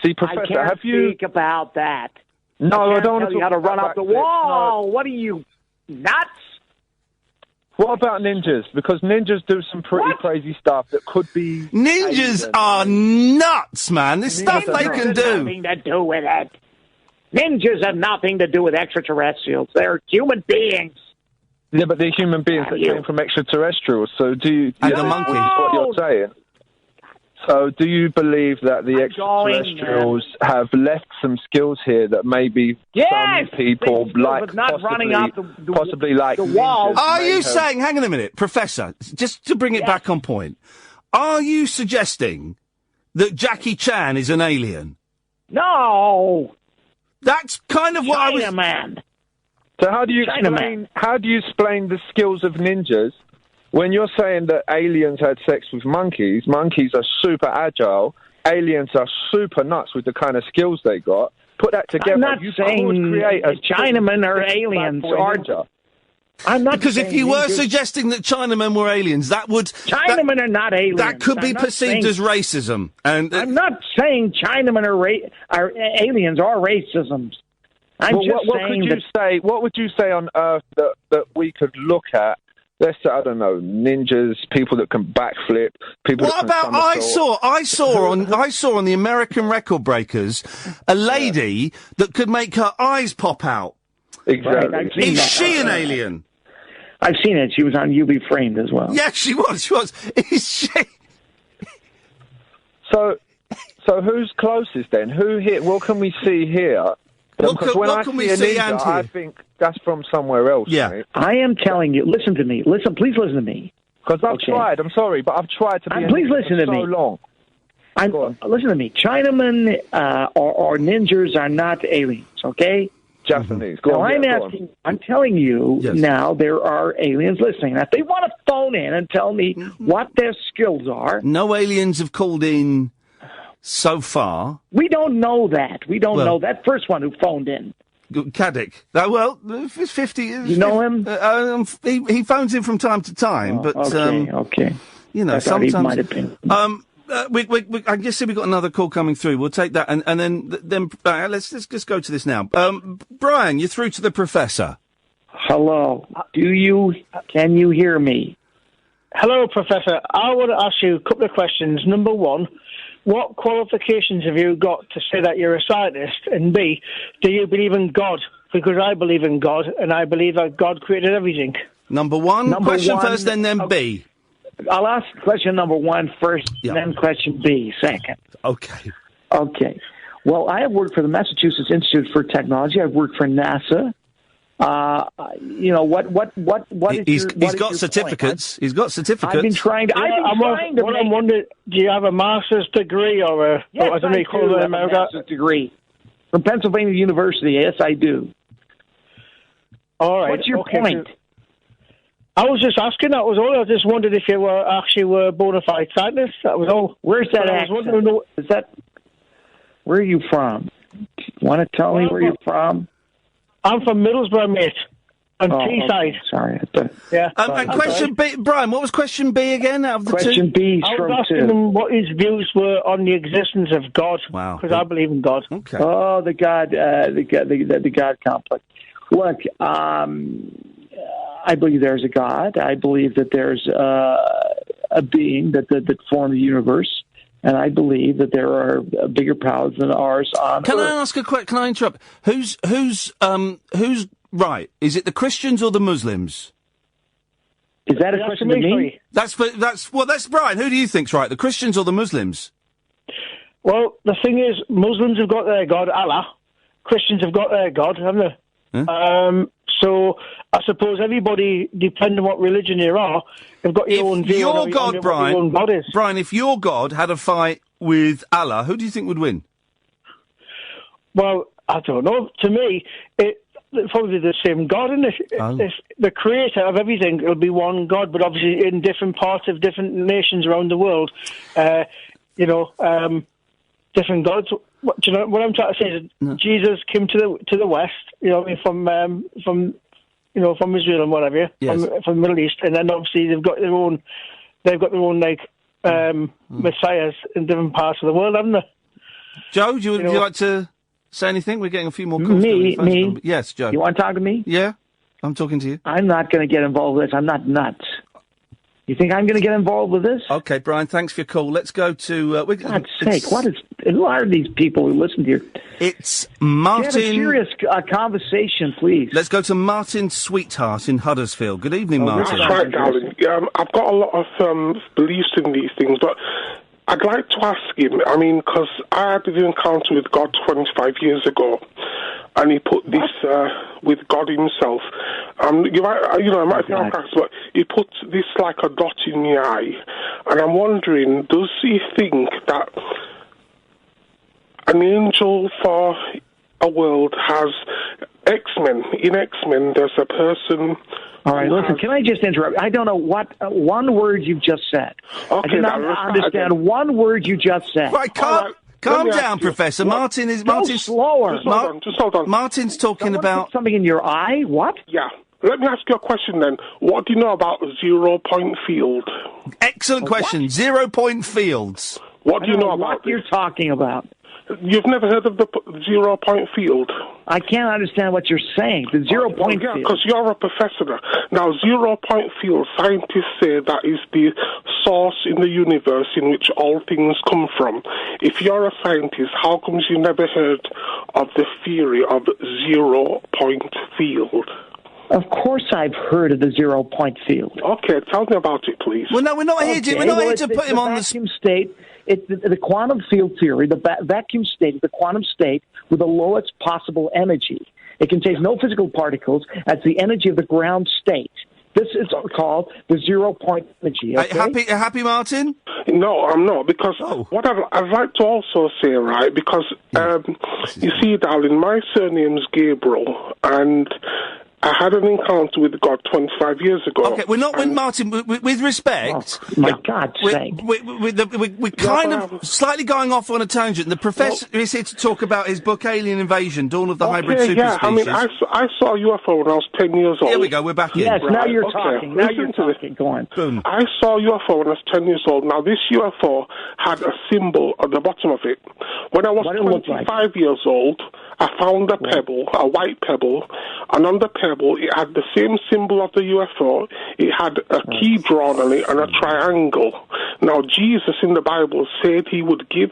see, Professor, I can't have you... speak about that. No, I don't tell you how to run up the wall. No. What are you, nuts? What about ninjas? Because ninjas do some pretty crazy stuff that could be... Ninjas are nuts, man. There's stuff they can do. Nothing to do with it. Ninjas have nothing to do with extraterrestrials. They're human beings. Yeah, but they're human beings that came from extraterrestrials. So do you... And a monkey. What you're saying. So, do you believe that the extraterrestrials have left some skills here that maybe some people like possibly like the wall? Are you saying? Hang on a minute, Professor. Just to bring it back on point, are you suggesting that Jackie Chan is an alien? No. That's kind of what I was. Chinaman. So how do you explain the skills of ninjas when you're saying that aliens had sex with monkeys? Monkeys are super agile. Aliens are super nuts with the kind of skills they got. Put that together. I'm not saying Chinamen are aliens. I'm not because if you were suggesting that Chinamen were aliens, that would Chinamen are not aliens. That could be perceived as racism. And I'm not saying Chinamen are aliens or racism. I'm just saying what would you say on Earth that we could look at? Let's say, I don't know, ninjas, people that can backflip, people. What about I saw on the American Record Breakers a lady that could make her eyes pop out. Exactly. Right, is she an alien? I've seen it. She was on You Be Framed as well. Yeah, she was. Is she? So who's closest then? Who here? What can we see here? Because when I see a ninja, I think that's from somewhere else. Yeah. Right? I am telling you. Listen to me. Please listen to me. Because I've tried. I'm sorry, but I've tried to be. Please listen to me. So long. Listen to me. Chinamen or ninjas are not aliens. Okay. Japanese. I'm telling you now there are aliens listening. If they want to phone in and tell me what their skills are. No aliens have called in so far. We don't know that. We don't know that first one who phoned in. Caddick. It's 50. You know him? He phones in from time to time, but okay. You know, I thought sometimes he might have been. I guess we've got another call coming through. We'll take that, and then let's just go to this now. Brian, you're through to the Professor. Hello. Can you hear me? Hello, Professor. I want to ask you a couple of questions. Number one, what qualifications have you got to say that you're a scientist? And B, do you believe in God? Because I believe in God, and I believe that God created everything. Number one, first, then B. I'll ask question number one first, then question B second. Okay. Okay. Well, I have worked for the Massachusetts Institute for Technology. I've worked for NASA. He's got certificates. He's got certificates. I've been trying to. I'm wondering, do you have a master's degree or a? Yes, I do have a master's degree from Pennsylvania University. Yes, I do. All right. What's your point? I was just asking. That was all. I just wondered if you were bona fide scientists. That was all. Where's that accent? Is that? Where are you from? Want to tell me where you're from? I'm from Middlesbrough, mate. I'm Teesside. Okay. Sorry. Yeah. And question B, Brian. What was question B again? Out of the question B. I was asking him what his views were on the existence of God. Wow. Because I believe in God. Okay. Oh, the God complex. Look, I believe there's a God. I believe that there's a being that formed the universe, and I believe that there are bigger powers than ours on Earth. Can I ask a question? Can I interrupt? Who's right? Is it the Christians or the Muslims? Is that a question to me? That's Brian. Who do you think's right? The Christians or the Muslims? Well, the thing is, Muslims have got their God, Allah. Christians have got their God, haven't they? Huh? So I suppose everybody, depending on what religion you are, have got your own view. Your God, Brian, your own God is. Brian, if your God had a fight with Allah, who do you think would win? Well, I don't know. To me, it's probably the same God, isn't it? Oh. If the creator of everything, it'll be one God, but obviously in different parts of different nations around the world, different gods. What I'm trying to say is Jesus came to the West, from Israel and whatever, yes. from the Middle East, and then obviously they've got their own messiahs in different parts of the world, haven't they? Joe, would you like to say anything? We're getting a few more calls. Me? Yes, Joe. You want to talk to me? Yeah, I'm talking to you. I'm not going to get involved with this. I'm not nuts. You think I'm going to get involved with this? Okay, Brian, thanks for your call. Let's go to... For God's sake, who are these people who listen to you? It's Martin... Have a serious conversation, please. Let's go to Martin Sweetheart in Huddersfield. Good evening, Martin. That's right, darling. I've got a lot of beliefs in these things, but I'd like to ask him, I mean, because I had an encounter with God 25 years ago, and he put this with God himself. I might be on crack, but he put this like a dot in the eye, and I'm wondering, does he think that an angel for a world has X-Men? In X-Men, there's a person... All right, listen, can I just interrupt? I don't know what one word you've just said. Okay, I did not understand one word you just said. Right, calm down, Professor. Martin's slower. Just hold on. Martin's talking about... something in your eye? What? Yeah. Let me ask you a question then. What do you know about 0-point field? Excellent question. 0-point fields. What do you know about what you're talking about? You've never heard of the 0-point field? I can't understand what you're saying. The 0-point field. Because you're a professor. Now, 0-point field, scientists say that is the source in the universe in which all things come from. If you're a scientist, how come you never heard of the theory of 0-point field? Of course I've heard of the 0-point field. Okay, tell me about it, please. Well, no, we're not here to put him on the... vacuum state. It's the quantum field theory, the vacuum state, the quantum state with the lowest possible energy. It contains no physical particles. That's the energy of the ground state. This is called the 0-point energy. Okay? Happy, Martin? No, I'm not, because what I'd like to also say, right, because, you see, darling, my surname's Gabriel, and I had an encounter with God 25 years ago. Okay, we're not with Martin. With respect, my God's sake, we're kind of slightly going off on a tangent. The professor is here to talk about his book, Alien Invasion: Dawn of the Hybrid Superspecies. Yeah, I mean, I saw a UFO when I was 10 years old. Here we go. We're back in. Yes, now you're talking. Now you're talking. Go on. Boom. I saw a UFO when I was 10 years old. Now, this UFO had a symbol at the bottom of it. When I was 25 years old, I found a pebble, a white pebble, and on the pebble it had the same symbol of the UFO. It had a key drawn on it and a triangle. Now, Jesus in the Bible said he would give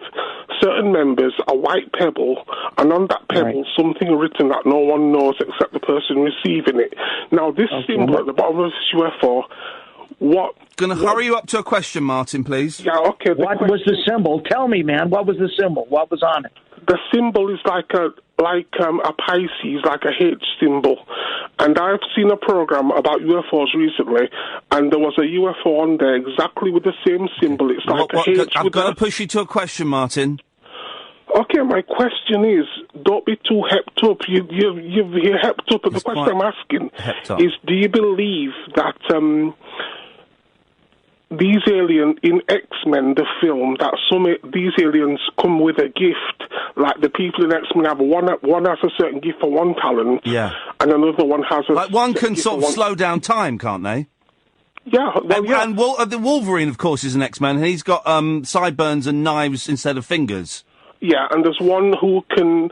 certain members a white pebble, and on that pebble something written that no one knows except the person receiving it. Now, this symbol at the bottom of this UFO, Going to hurry you up to a question, Martin, please. Yeah, okay. What was the symbol? Tell me, man. What was the symbol? What was on it? The symbol is like a Pisces, like a H symbol. And I've seen a program about UFOs recently, and there was a UFO on there exactly with the same symbol. It's like a H. I've got to push you to a question, Martin. Okay, my question is, don't be too hepped up. You're hepped up. The question I'm asking is, do you believe that these aliens in X-Men, the film, that these aliens come with a gift, like the people in X-Men have one has a certain gift for one talent, and another one has a... Like one can sort of slow down time, can't they? Yeah, and the Wolverine, of course, is an X-Men, and he's got sideburns and knives instead of fingers. Yeah, and there's one who can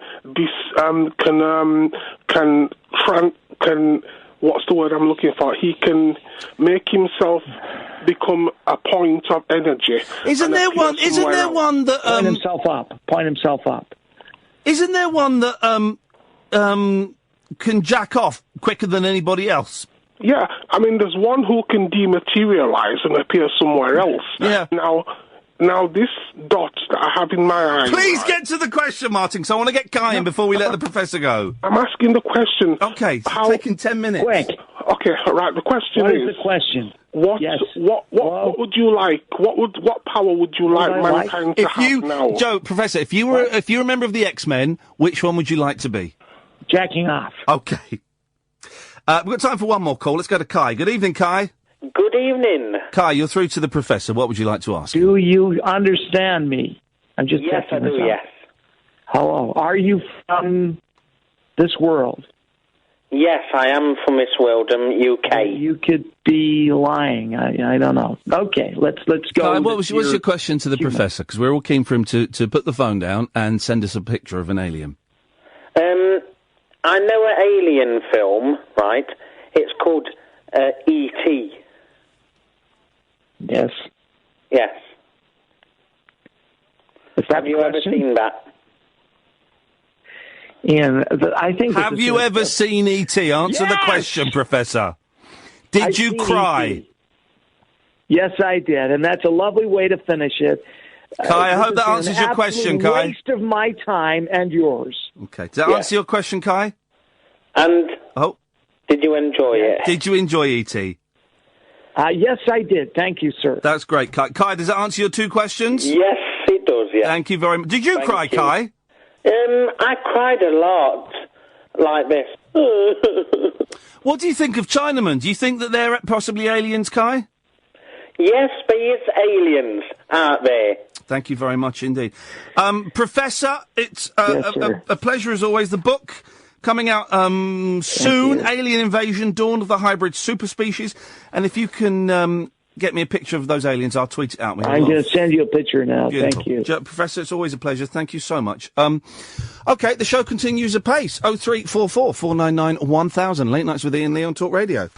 what's the word I'm looking for? He can make himself become a point of energy. Isn't there one that point himself up? Isn't there one that can jack off quicker than anybody else? Yeah, I mean, there's one who can dematerialize and appear somewhere else. Yeah. Now, this dot that I have in my eye... Please get to the question, Martin, because I want to get Kai in before we let the professor go. I'm asking the question... Okay, it's taking 10 minutes. Quick. Okay, right, the question What is the question? What would you like? What power would you like mankind to have now? Joe, Professor, if you were a member of the X-Men, which one would you like to be? Jacking off. Okay. We've got time for one more call. Let's go to Kai. Good evening, Kai. Good evening. Kai, you're through to the professor. What would you like to ask? Do you understand me? I'm just yes, I do, yes. Hello. Are you from this world? Yes, I am from this world, UK. You could be lying. I don't know. Okay, let's go. Kai, what's your question to the professor? Because we're all keen for him to put the phone down and send us a picture of an alien. I know an alien film, right? It's called E.T. Yes. Yes. Have you ever seen that? Ian, I think... Have you ever seen E.T.? Answer the question, Professor. Did you cry? E.T. Yes, I did, and that's a lovely way to finish it. Kai, I hope that answers your question, Kai. Waste of my time and yours. Okay, does that answer your question, Kai? And did you enjoy it? Did you enjoy E.T.? Yes, I did. Thank you, sir. That's great, Kai. Kai, does that answer your 2 questions? Yes, it does, yeah. Thank you very much. Did you cry, Kai? I cried a lot, like this. What do you think of Chinamen? Do you think that they're possibly aliens, Kai? Yes, space aliens, aren't they? Thank you very much indeed. Professor, it's a pleasure as always. The book coming out soon, Alien Invasion, Dawn of the Hybrid Superspecies. And if you can get me a picture of those aliens, I'll tweet it out. I'm going to send you a picture now. Beautiful. Thank you. Professor, it's always a pleasure. Thank you so much. OK, the show continues apace. 0344 499 1000. Late Nights with Iain Lee on Talk Radio.